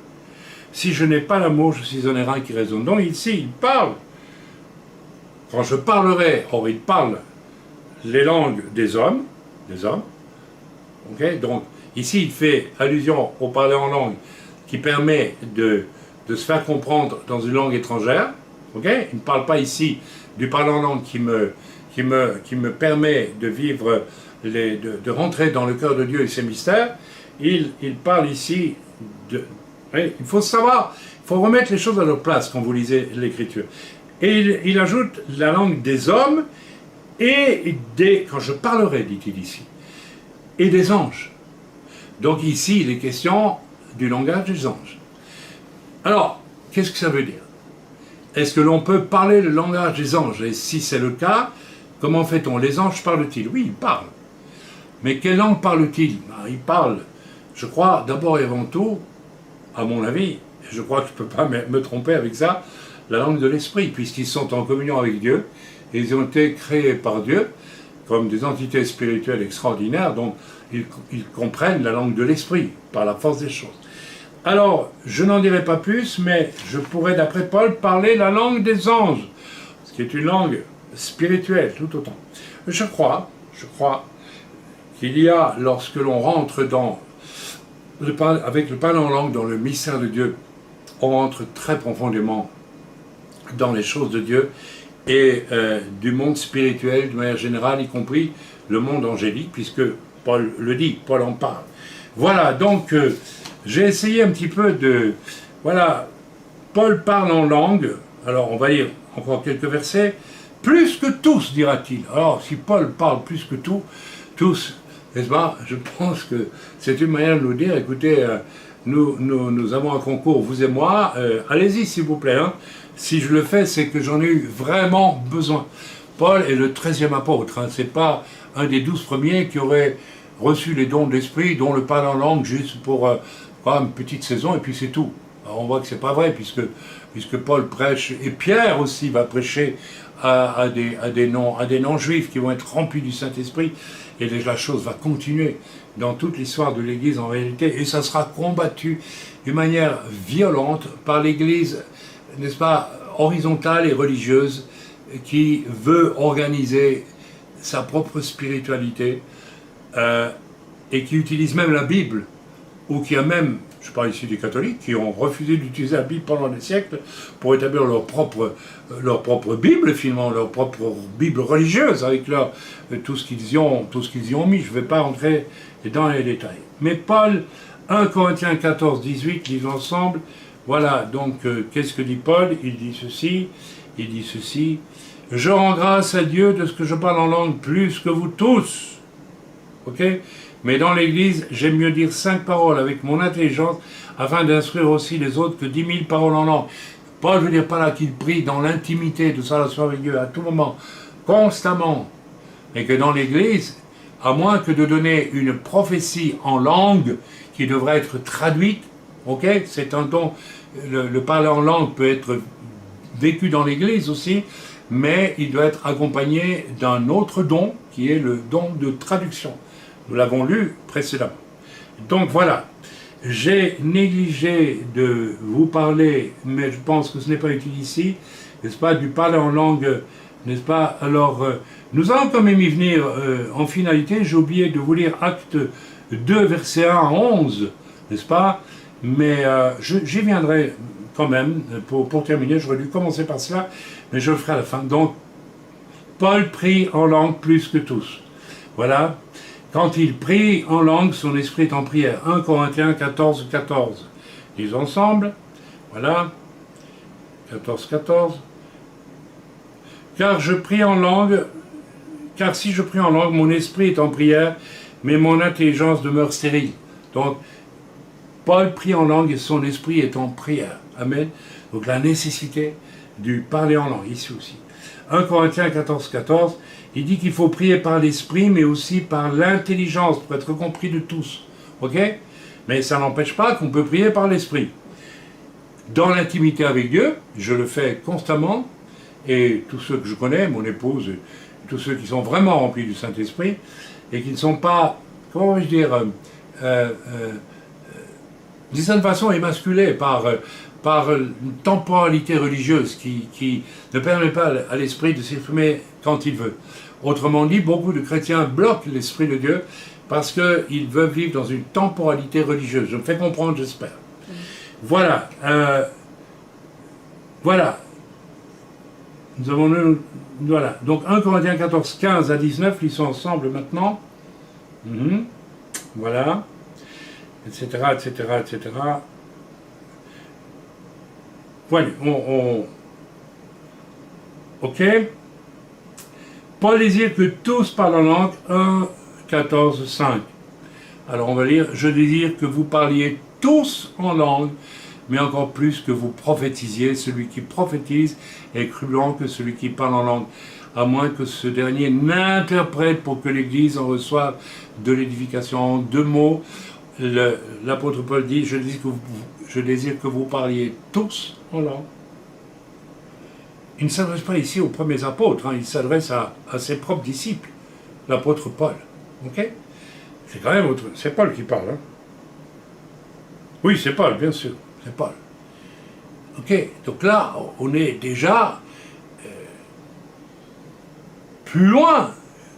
[SPEAKER 1] si je n'ai pas l'amour, je suis un airain qui résonne. » Donc ici, il parle, quand je parlerai, or il parle les langues des hommes, okay? Donc ici il fait allusion au parler en langue qui permet de se faire comprendre dans une langue étrangère, okay? Il ne parle pas ici du parler en langue qui me permet de vivre, de rentrer dans le cœur de Dieu et ses mystères. Il parle ici de... Oui, il faut savoir, il faut remettre les choses à leur place quand vous lisez l'Écriture. Et il ajoute la langue des hommes et quand je parlerai, dit-il ici, et des anges. Donc ici, il est question du langage des anges. Alors, qu'est-ce que ça veut dire? Est-ce que l'on peut parler le langage des anges? Et si c'est le cas, comment fait-on? Les anges parlent-ils? Oui, ils parlent. Mais quelle langue parlent-ils? Ils parlent, je crois, d'abord et avant tout, à mon avis, et je crois que je ne peux pas me tromper avec ça, la langue de l'esprit, puisqu'ils sont en communion avec Dieu, et ils ont été créés par Dieu, comme des entités spirituelles extraordinaires, donc ils comprennent la langue de l'esprit, par la force des choses. Alors, je n'en dirai pas plus, mais je pourrais, d'après Paul, parler la langue des anges, ce qui est une langue spirituelle, tout autant. Je crois qu'il y a, lorsque l'on rentre avec le parler en langue dans le mystère de Dieu, on rentre très profondément dans les choses de Dieu et du monde spirituel de manière générale, y compris le monde angélique, puisque Paul le dit, Paul en parle. Voilà, donc j'ai essayé un petit peu de... Voilà, Paul parle en langue, alors on va lire encore quelques versets, plus que tous, dira-t-il. Alors, si Paul parle plus que tous, n'est-ce pas, je pense que c'est une manière de nous dire, écoutez, nous avons un concours, vous et moi, allez-y s'il vous plaît, hein. Si je le fais, c'est que j'en ai eu vraiment besoin. Paul est le 13e apôtre, hein. C'est pas un des 12 premiers qui aurait reçu les dons de l'esprit, dont le parler en langue juste pour une petite saison, et puis c'est tout. Alors on voit que c'est pas vrai, puisque Paul prêche, et Pierre aussi va prêcher à des non-juifs qui vont être remplis du Saint-Esprit, et la chose va continuer dans toute l'histoire de l'Église en réalité, et ça sera combattu d'une manière violente par l'Église, n'est-ce pas, horizontale et religieuse, qui veut organiser sa propre spiritualité, et qui utilise même la Bible, ou qui a même, je parle ici des catholiques, qui ont refusé d'utiliser la Bible pendant des siècles pour établir leur propre Bible, finalement, leur propre Bible religieuse, avec tout ce qu'ils y ont mis. Je ne vais pas entrer dans les détails. Mais Paul, 1 Corinthiens 14, 18, lisons ensemble, Voilà, donc qu'est-ce que dit Paul? Il dit ceci, je rends grâce à Dieu de ce que je parle en langue plus que vous tous. Ok? Mais dans l'Église, j'aime mieux dire 5 paroles avec mon intelligence afin d'instruire aussi les autres que 10 000 paroles en langue. Paul veut dire pas là qu'il prie dans l'intimité de sa relation avec Dieu à tout moment, constamment. Et que dans l'Église, à moins que de donner une prophétie en langue qui devrait être traduite, ok? C'est un don, le parler en langue peut être vécu dans l'Église aussi, mais il doit être accompagné d'un autre don qui est le don de traduction. Nous l'avons lu précédemment. Donc voilà, j'ai négligé de vous parler, mais je pense que ce n'est pas utile ici, n'est-ce pas, du parler en langue, n'est-ce pas? Alors, nous allons quand même y venir en finalité. J'ai oublié de vous lire Acte 2, verset 1 à 11, n'est-ce pas? Mais j'y viendrai quand même, pour terminer, j'aurais dû commencer par cela, mais je le ferai à la fin. Donc, Paul prie en langue plus que tous. Voilà. Quand il prie en langue, son esprit est en prière. 1 Corinthiens 14, 14. Lisons ensemble. Voilà. 14, 14. Car si je prie en langue, mon esprit est en prière, mais mon intelligence demeure stérile. Donc, Paul prie en langue et son esprit est en prière. Amen. Donc la nécessité du parler en langue, ici aussi. 1 Corinthiens 14, 14, il dit qu'il faut prier par l'esprit, mais aussi par l'intelligence, pour être compris de tous. Ok? Mais ça n'empêche pas qu'on peut prier par l'esprit. Dans l'intimité avec Dieu, je le fais constamment, et tous ceux que je connais, mon épouse, tous ceux qui sont vraiment remplis du Saint-Esprit, et qui ne sont pas, comment vais-je dire, d'une certaine façon émasculés par une temporalité religieuse qui ne permet pas à l'esprit de s'exprimer quand il veut. Autrement dit, beaucoup de chrétiens bloquent l'esprit de Dieu parce qu'ils veulent vivre dans une temporalité religieuse. Je me fais comprendre, j'espère. Voilà. Voilà. Nous avons... Voilà. Donc 1 Corinthiens 14, 15 à 19, lisons ensemble maintenant. Voilà. Etc., etc., etc. Voilà, ok. Paul désire que tous parlent en langue. 1, 14, 5. Alors on va lire, je désire que vous parliez tous en langue, mais encore plus que vous prophétisiez. Celui qui prophétise est plus grand que celui qui parle en langue, à moins que ce dernier n'interprète pour que l'Église en reçoive de l'édification. En 2 mots, l'apôtre Paul dit, je désire que vous parliez tous en langue. Il ne s'adresse pas ici aux premiers apôtres, il s'adresse à ses propres disciples, l'apôtre Paul. Ok? C'est quand même c'est Paul qui parle. Oui, c'est Paul, bien sûr, c'est Paul. Ok, donc là, on est déjà plus loin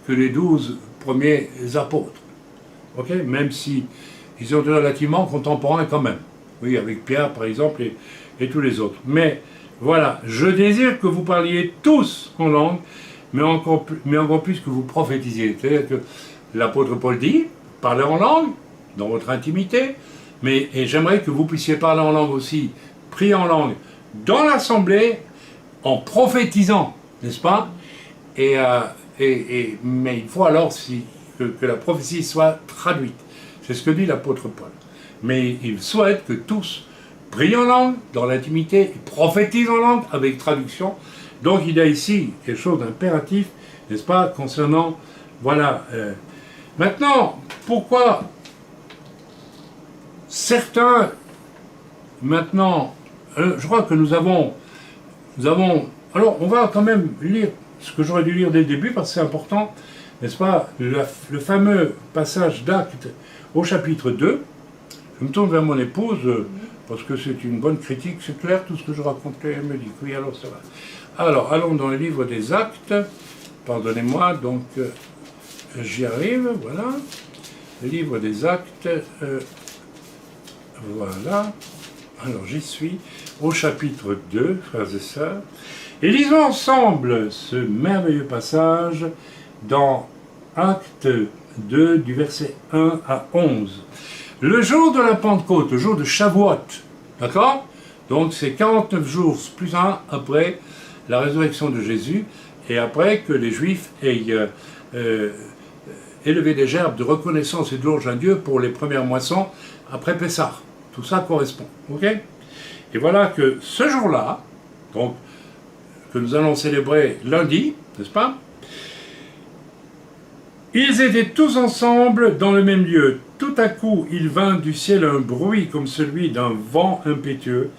[SPEAKER 1] que les 12 premiers apôtres. Ok? Même si ils ont été relativement contemporains quand même. Oui, avec Pierre, par exemple, et tous les autres. Mais voilà, je désire que vous parliez tous en langue, mais encore plus que vous prophétisiez. C'est-à-dire que l'apôtre Paul dit, parlez en langue, dans votre intimité, et j'aimerais que vous puissiez parler en langue aussi, prier en langue, dans l'assemblée, en prophétisant, n'est-ce pas? Mais il faut alors que la prophétie soit traduite. C'est ce que dit l'apôtre Paul. Mais il souhaite que tous prient en langue, dans l'intimité, et prophétisent en langue, avec traduction. Donc il y a ici quelque chose d'impératif, n'est-ce pas, concernant... Voilà. Maintenant, pourquoi certains... Maintenant, je crois que nous avons... Alors, on va quand même lire ce que j'aurais dû lire dès le début, parce que c'est important, n'est-ce pas, le fameux passage d'Actes au chapitre 2. Je me tourne vers mon épouse, parce que c'est une bonne critique, c'est clair, tout ce que je racontais, elle me dit, oui, alors ça va. Alors, allons dans le livre des Actes, pardonnez-moi, donc, j'y arrive, voilà, le livre des Actes, voilà, alors j'y suis, au chapitre 2, frères et sœurs, et lisons ensemble ce merveilleux passage dans Actes 2, du verset 1 à 11. Le jour de la Pentecôte, le jour de Shavuot, d'accord? Donc c'est 49 jours plus un après la résurrection de Jésus, et après que les Juifs aient élevé des gerbes de reconnaissance et de louange à Dieu pour les premières moissons après Pessah. Tout ça correspond. Ok? Et voilà que ce jour-là, donc, que nous allons célébrer lundi, n'est-ce pas? Ils étaient tous ensemble dans le même lieu. Tout à coup, il vint du ciel un bruit comme celui d'un vent impétueux.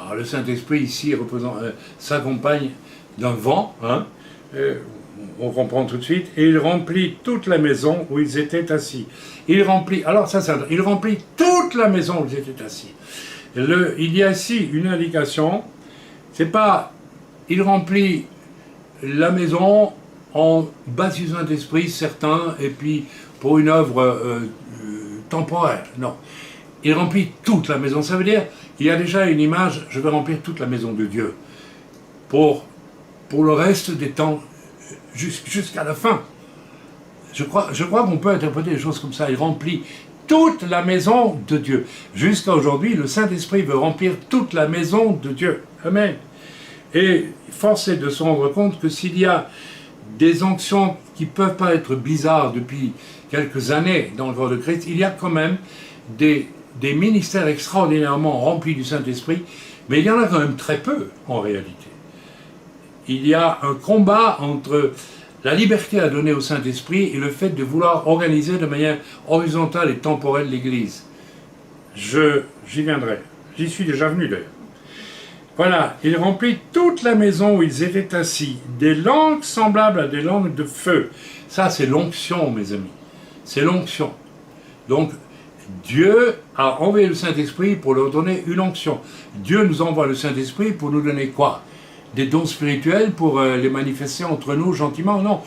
[SPEAKER 1] Alors, le Saint-Esprit ici s'accompagne d'un vent, hein, on comprend tout de suite, et il remplit toute la maison où ils étaient assis. Il remplit toute la maison où ils étaient assis. Il y a ici une indication, c'est pas, il remplit la maison en baptisant d'esprit certains, et puis pour une œuvre temporaire, non. Il remplit toute la maison, ça veut dire, il y a déjà une image, je vais remplir toute la maison de Dieu, pour le reste des temps, jusqu'à la fin. Je crois qu'on peut interpréter les choses comme ça, il remplit toute la maison de Dieu. Jusqu'à aujourd'hui, le Saint-Esprit veut remplir toute la maison de Dieu. Amen. Et force est de se rendre compte que s'il y a des onctions qui ne peuvent pas être bizarres depuis quelques années dans le corps de Christ, il y a quand même des ministères extraordinairement remplis du Saint-Esprit, mais il y en a quand même très peu en réalité. Il y a un combat entre la liberté à donner au Saint-Esprit et le fait de vouloir organiser de manière horizontale et temporelle l'Église. J'y viendrai. J'y suis déjà venu d'ailleurs. Voilà, il remplit toute la maison où ils étaient assis, des langues semblables à des langues de feu. Ça, c'est l'onction, mes amis. C'est l'onction. Donc, Dieu a envoyé le Saint-Esprit pour leur donner une onction. Dieu nous envoie le Saint-Esprit pour nous donner quoi? Des dons spirituels pour les manifester entre nous gentiment? Non.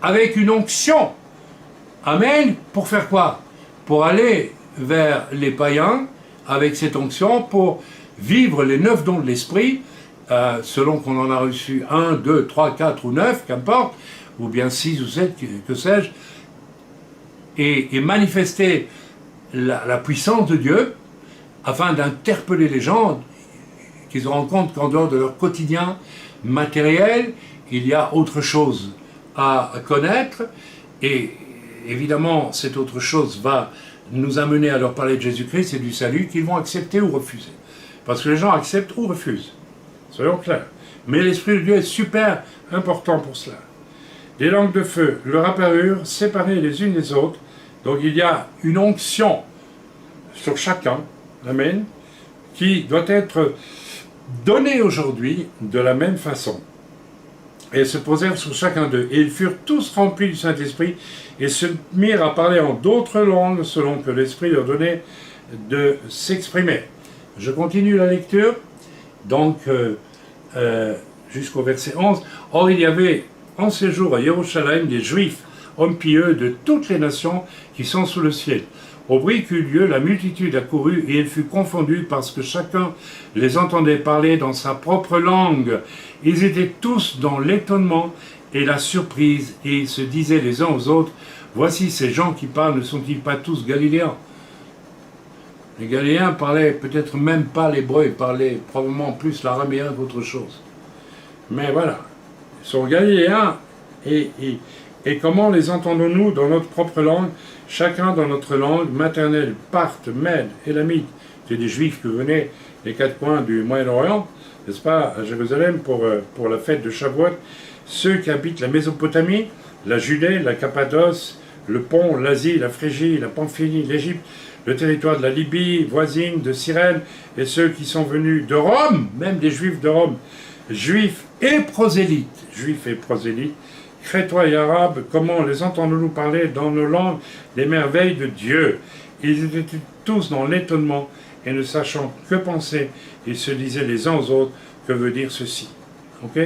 [SPEAKER 1] Avec une onction. Amen. Pour faire quoi? Pour aller vers les païens avec cette onction, pour vivre les 9 dons de l'Esprit, selon qu'on en a reçu 1, 2, 3, 4 ou 9, qu'importe, ou bien 6 ou 7, que sais-je, et manifester la puissance de Dieu, afin d'interpeller les gens, qu'ils se rendent compte qu'en dehors de leur quotidien matériel, il y a autre chose à connaître, et évidemment, cette autre chose va nous amener à leur parler de Jésus-Christ et du salut qu'ils vont accepter ou refuser. Parce que les gens acceptent ou refusent. Soyons clairs. Mais l'Esprit de Dieu est super important pour cela. Des langues de feu leur apparurent, séparées les unes des autres. Donc il y a une onction sur chacun, amen, qui doit être donnée aujourd'hui de la même façon. Et se posèrent sur chacun d'eux. Et ils furent tous remplis du Saint-Esprit et se mirent à parler en d'autres langues selon que l'Esprit leur donnait de s'exprimer. Je continue la lecture, donc jusqu'au verset 11. Or il y avait en ces jours à Jérusalem des Juifs, hommes pieux de toutes les nations qui sont sous le ciel. Au bruit qu'eut lieu, la multitude accourut et elle fut confondue parce que chacun les entendait parler dans sa propre langue. Ils étaient tous dans l'étonnement et la surprise et ils se disaient les uns aux autres, « Voici ces gens qui parlent, ne sont-ils pas tous Galiléens ?» Les Galiléens parlaient peut-être même pas l'hébreu, ils parlaient probablement plus l'araméen qu'autre chose. Mais voilà, ils sont Galiléens et comment les entendons-nous dans notre propre langue, chacun dans notre langue maternelle, Parthe, Mède, Élamite. C'est des Juifs qui venaient des 4 coins du Moyen-Orient, n'est-ce pas, à Jérusalem pour la fête de Shavuot. Ceux qui habitent la Mésopotamie, la Judée, la Cappadoce, le Pont, l'Asie, la Phrygie, la Pamphylie, l'Égypte, le territoire de la Libye, voisine de Cyrène, et ceux qui sont venus de Rome, même des Juifs de Rome, Juifs et prosélytes, Crétois et Arabes, comment les entendons-nous parler dans nos langues les merveilles de Dieu? Ils étaient tous dans l'étonnement et ne sachant que penser, ils se disaient les uns aux autres, que veut dire ceci? Ok?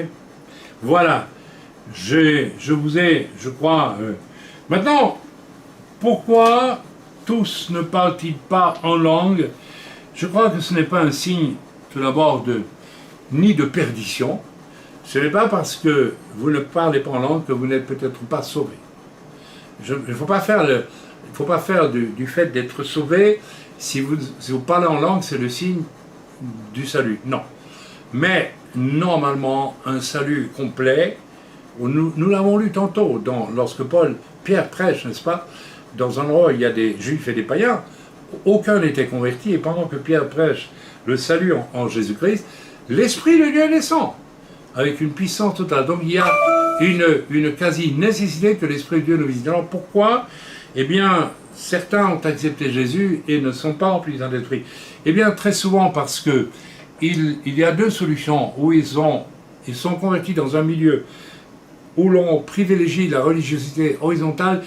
[SPEAKER 1] Voilà, je vous ai, je crois... Maintenant, pourquoi tous ne parlent-ils pas en langue? Je crois que ce n'est pas un signe, tout d'abord, ni de perdition. Ce n'est pas parce que vous ne parlez pas en langue que vous n'êtes peut-être pas sauvé. Il ne faut pas faire du fait d'être sauvé, si vous parlez en langue, c'est le signe du salut, non. Mais normalement, un salut complet, nous l'avons lu tantôt, lorsque Pierre prêche, n'est-ce pas, dans un endroit où il y a des juifs et des païens, aucun n'était converti, et pendant que Pierre prêche le salut en Jésus-Christ, l'Esprit de Dieu descend, avec une puissance totale. Donc il y a une quasi-nécessité que l'Esprit de Dieu nous visite. Alors pourquoi? Eh bien, certains ont accepté Jésus et ne sont pas remplis du Saint-Esprit. Eh bien, très souvent parce que il y a deux solutions, où ils sont convertis dans un milieu où l'on privilégie la religiosité horizontale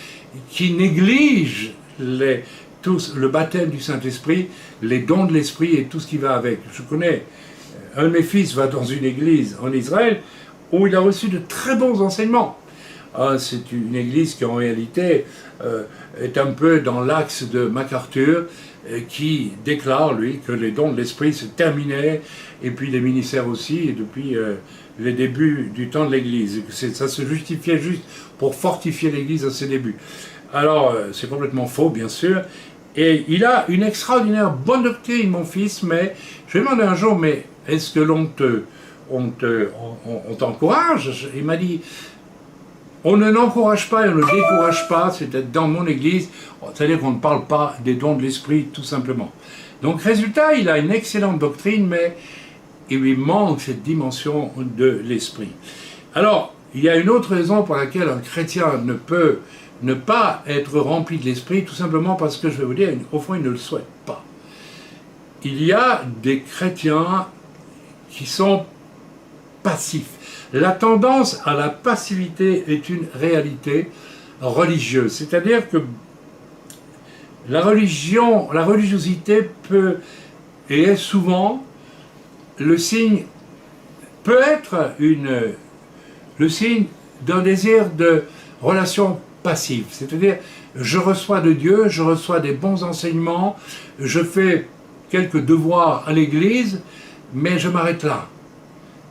[SPEAKER 1] qui néglige le baptême du Saint-Esprit, les dons de l'Esprit et tout ce qui va avec. Je connais, un de mes fils va dans une église en Israël où il a reçu de très bons enseignements. C'est une église qui en réalité est un peu dans l'axe de MacArthur, qui déclare, lui, que les dons de l'Esprit se terminaient, et puis les ministères aussi, et depuis les débuts du temps de l'Église. Ça se justifiait juste pour fortifier l'Église à ses débuts. Alors, c'est complètement faux, bien sûr, et il a une extraordinaire bonne doctrine, mon fils, mais je lui ai demandé un jour, mais est-ce que on t'encourage? Il m'a dit, on ne n'encourage pas et on ne décourage pas, c'est dans mon église, c'est-à-dire qu'on ne parle pas des dons de l'esprit, tout simplement. Donc, résultat, il a une excellente doctrine, mais il lui manque cette dimension de l'esprit. Alors, il y a une autre raison pour laquelle un chrétien ne peut ne pas être rempli de l'esprit, tout simplement parce que, je vais vous dire, au fond, il ne le souhaite pas. Il y a des chrétiens qui sont passifs. La tendance à la passivité est une réalité religieuse. C'est-à-dire que la religiosité peut et est souvent le signe, peut être le signe d'un désir de relation passive. C'est-à-dire, je reçois de Dieu, je reçois des bons enseignements, je fais quelques devoirs à l'église, mais je m'arrête là.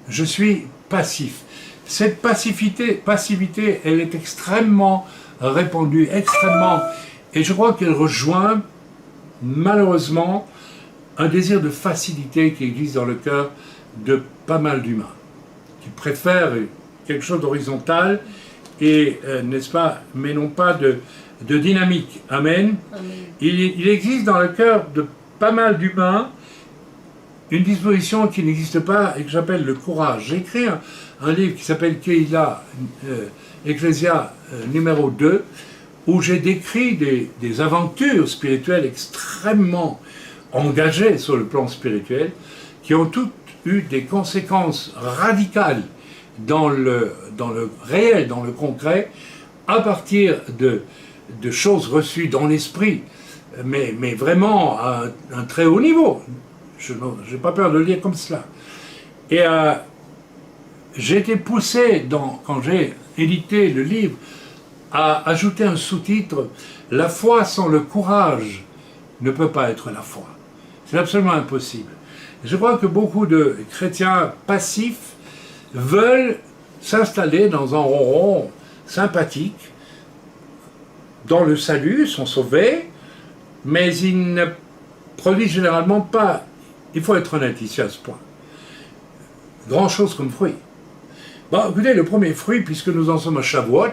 [SPEAKER 1] Je suis passif. Cette passivité, elle est extrêmement répandue, et je crois qu'elle rejoint, malheureusement, un désir de facilité qui existe dans le cœur de pas mal d'humains, qui préfèrent quelque chose d'horizontal, et, n'est-ce pas, mais non pas de dynamique. Amen. Amen. Il existe dans le cœur de pas mal d'humains une disposition qui n'existe pas et que j'appelle le courage. J'ai écrit un livre qui s'appelle Keila, Ecclésia numéro 2, où j'ai décrit des aventures spirituelles extrêmement engagées sur le plan spirituel, qui ont toutes eu des conséquences radicales dans le réel, dans le concret, à partir de choses reçues dans l'esprit, mais vraiment à un très haut niveau. Je n'ai pas peur de le dire comme cela. Et j'ai été poussé, quand j'ai édité le livre, à ajouter un sous-titre « La foi sans le courage ne peut pas être la foi ». C'est absolument impossible. Je crois que beaucoup de chrétiens passifs veulent s'installer dans un ronron sympathique, dans le salut, sont sauvés, mais ils ne produisent généralement pas. Il faut être honnête ici à ce point. Grand chose comme fruit. Bon, écoutez, le premier fruit, puisque nous en sommes à Shavuot,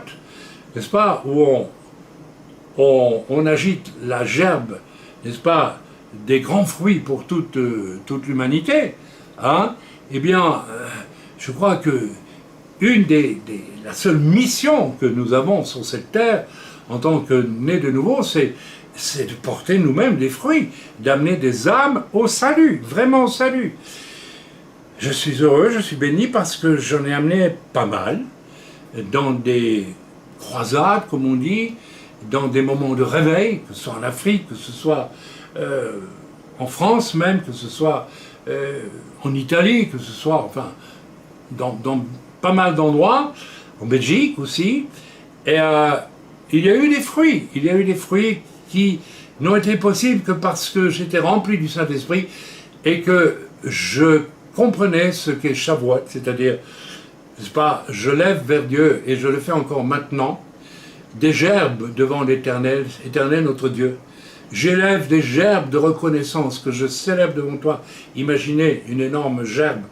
[SPEAKER 1] n'est-ce pas, où on agite la gerbe, n'est-ce pas, des grands fruits pour toute l'humanité, hein, eh bien, je crois que la seule mission que nous avons sur cette terre, en tant que nés de nouveau, c'est de porter nous-mêmes des fruits, d'amener des âmes au salut, vraiment au salut. Je suis heureux, je suis béni parce que j'en ai amené pas mal, dans des croisades, comme on dit, dans des moments de réveil, que ce soit en Afrique, que ce soit en France même, que ce soit en Italie, que ce soit, enfin, dans pas mal d'endroits, en Belgique aussi, et il y a eu des fruits qui n'ont été possibles que parce que j'étais rempli du Saint-Esprit et que je comprenais ce qu'est Shavuot, c'est-à-dire, n'est-ce pas, je lève vers Dieu, et je le fais encore maintenant, des gerbes devant l'Éternel, Éternel notre Dieu. J'élève des gerbes de reconnaissance que je célèbre devant toi. Imaginez une énorme gerbe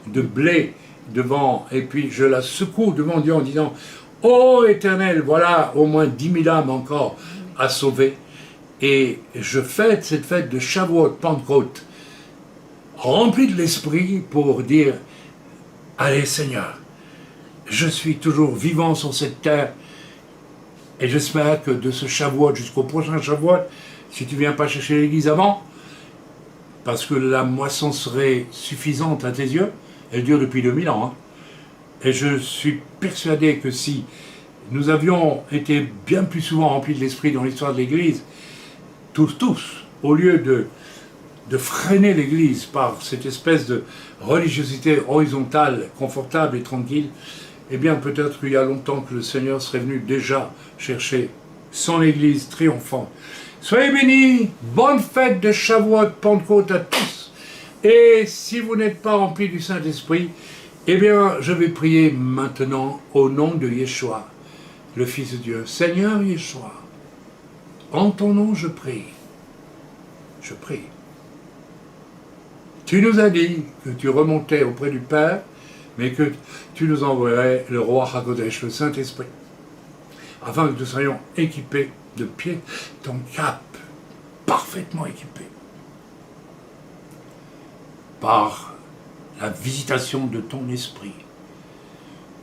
[SPEAKER 1] de blé devant, et puis je la secoue devant Dieu en disant, ô Éternel, voilà au moins 10 000 âmes encore à sauver. Et je fête cette fête de Shavuot, Pentecôte, rempli de l'esprit pour dire, allez Seigneur, je suis toujours vivant sur cette terre, et j'espère que de ce Shavuot jusqu'au prochain Shavuot, si tu ne viens pas chercher l'église avant, parce que la moisson serait suffisante à tes yeux, elle dure depuis 2000 ans, hein. Et je suis persuadé que si nous avions été bien plus souvent remplis de l'esprit dans l'histoire de l'église, tous, au lieu de freiner l'église par cette espèce de religiosité horizontale, confortable et tranquille, eh bien peut-être qu'il y a longtemps que le Seigneur serait venu déjà chercher son église triomphante. Soyez bénis, bonne fête de Shavuot, Pentecôte à tous. Et si vous n'êtes pas remplis du Saint-Esprit, eh bien je vais prier maintenant au nom de Yeshua, le Fils de Dieu. Seigneur Yeshua, en ton nom je prie. Je prie. Tu nous as dit que tu remontais auprès du Père, mais que tu nous enverrais le roi HaKodesh, le Saint-Esprit, afin que nous soyons équipés de pied ton cap, parfaitement équipés, par la visitation de ton esprit,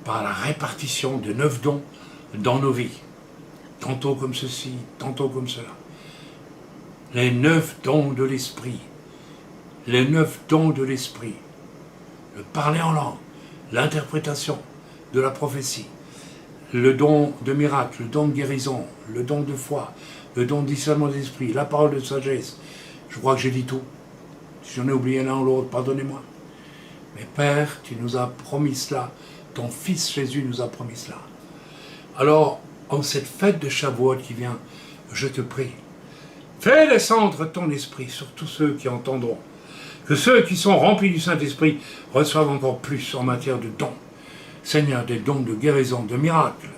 [SPEAKER 1] par la répartition de 9 dons dans nos vies, tantôt comme ceci, tantôt comme cela. Les 9 dons de l'esprit, les 9 dons de l'esprit, le parler en langue, l'interprétation de la prophétie, le don de miracle, le don de guérison, le don de foi, le don de discernement de l'esprit, la parole de sagesse. Je crois que j'ai dit tout. Si j'en ai oublié l'un ou l'autre, pardonnez-moi. Mais Père, tu nous as promis cela, ton Fils Jésus nous a promis cela. Alors, en cette fête de Shavuot qui vient, je te prie, fais descendre ton esprit sur tous ceux qui entendront. Que ceux qui sont remplis du Saint-Esprit reçoivent encore plus en matière de dons. Seigneur, des dons de guérison, de miracles,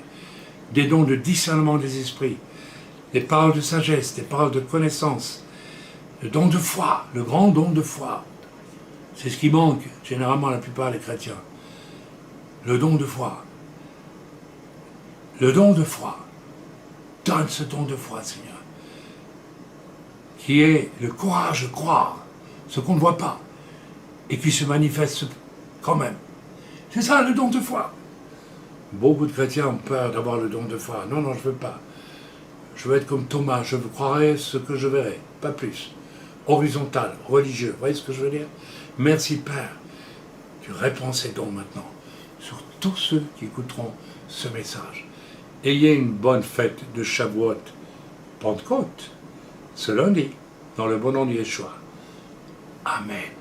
[SPEAKER 1] des dons de discernement des esprits, des paroles de sagesse, des paroles de connaissance, le don de foi, le grand don de foi. C'est ce qui manque généralement à la plupart des chrétiens. Le don de foi. Le don de foi. Donne ce don de foi, Seigneur, qui est le courage de croire ce qu'on ne voit pas, et qui se manifeste quand même. C'est ça le don de foi. Beaucoup de chrétiens ont peur d'avoir le don de foi. Non, non, je ne veux pas. Je veux être comme Thomas, je croirai ce que je verrai, pas plus. Horizontal, religieux, vous voyez ce que je veux dire? Merci Père, tu répands ces dons maintenant sur tous ceux qui écouteront ce message. Ayez une bonne fête de Shavuot, Pentecôte, ce lundi, dans le bon nom de Yeshua. Amen.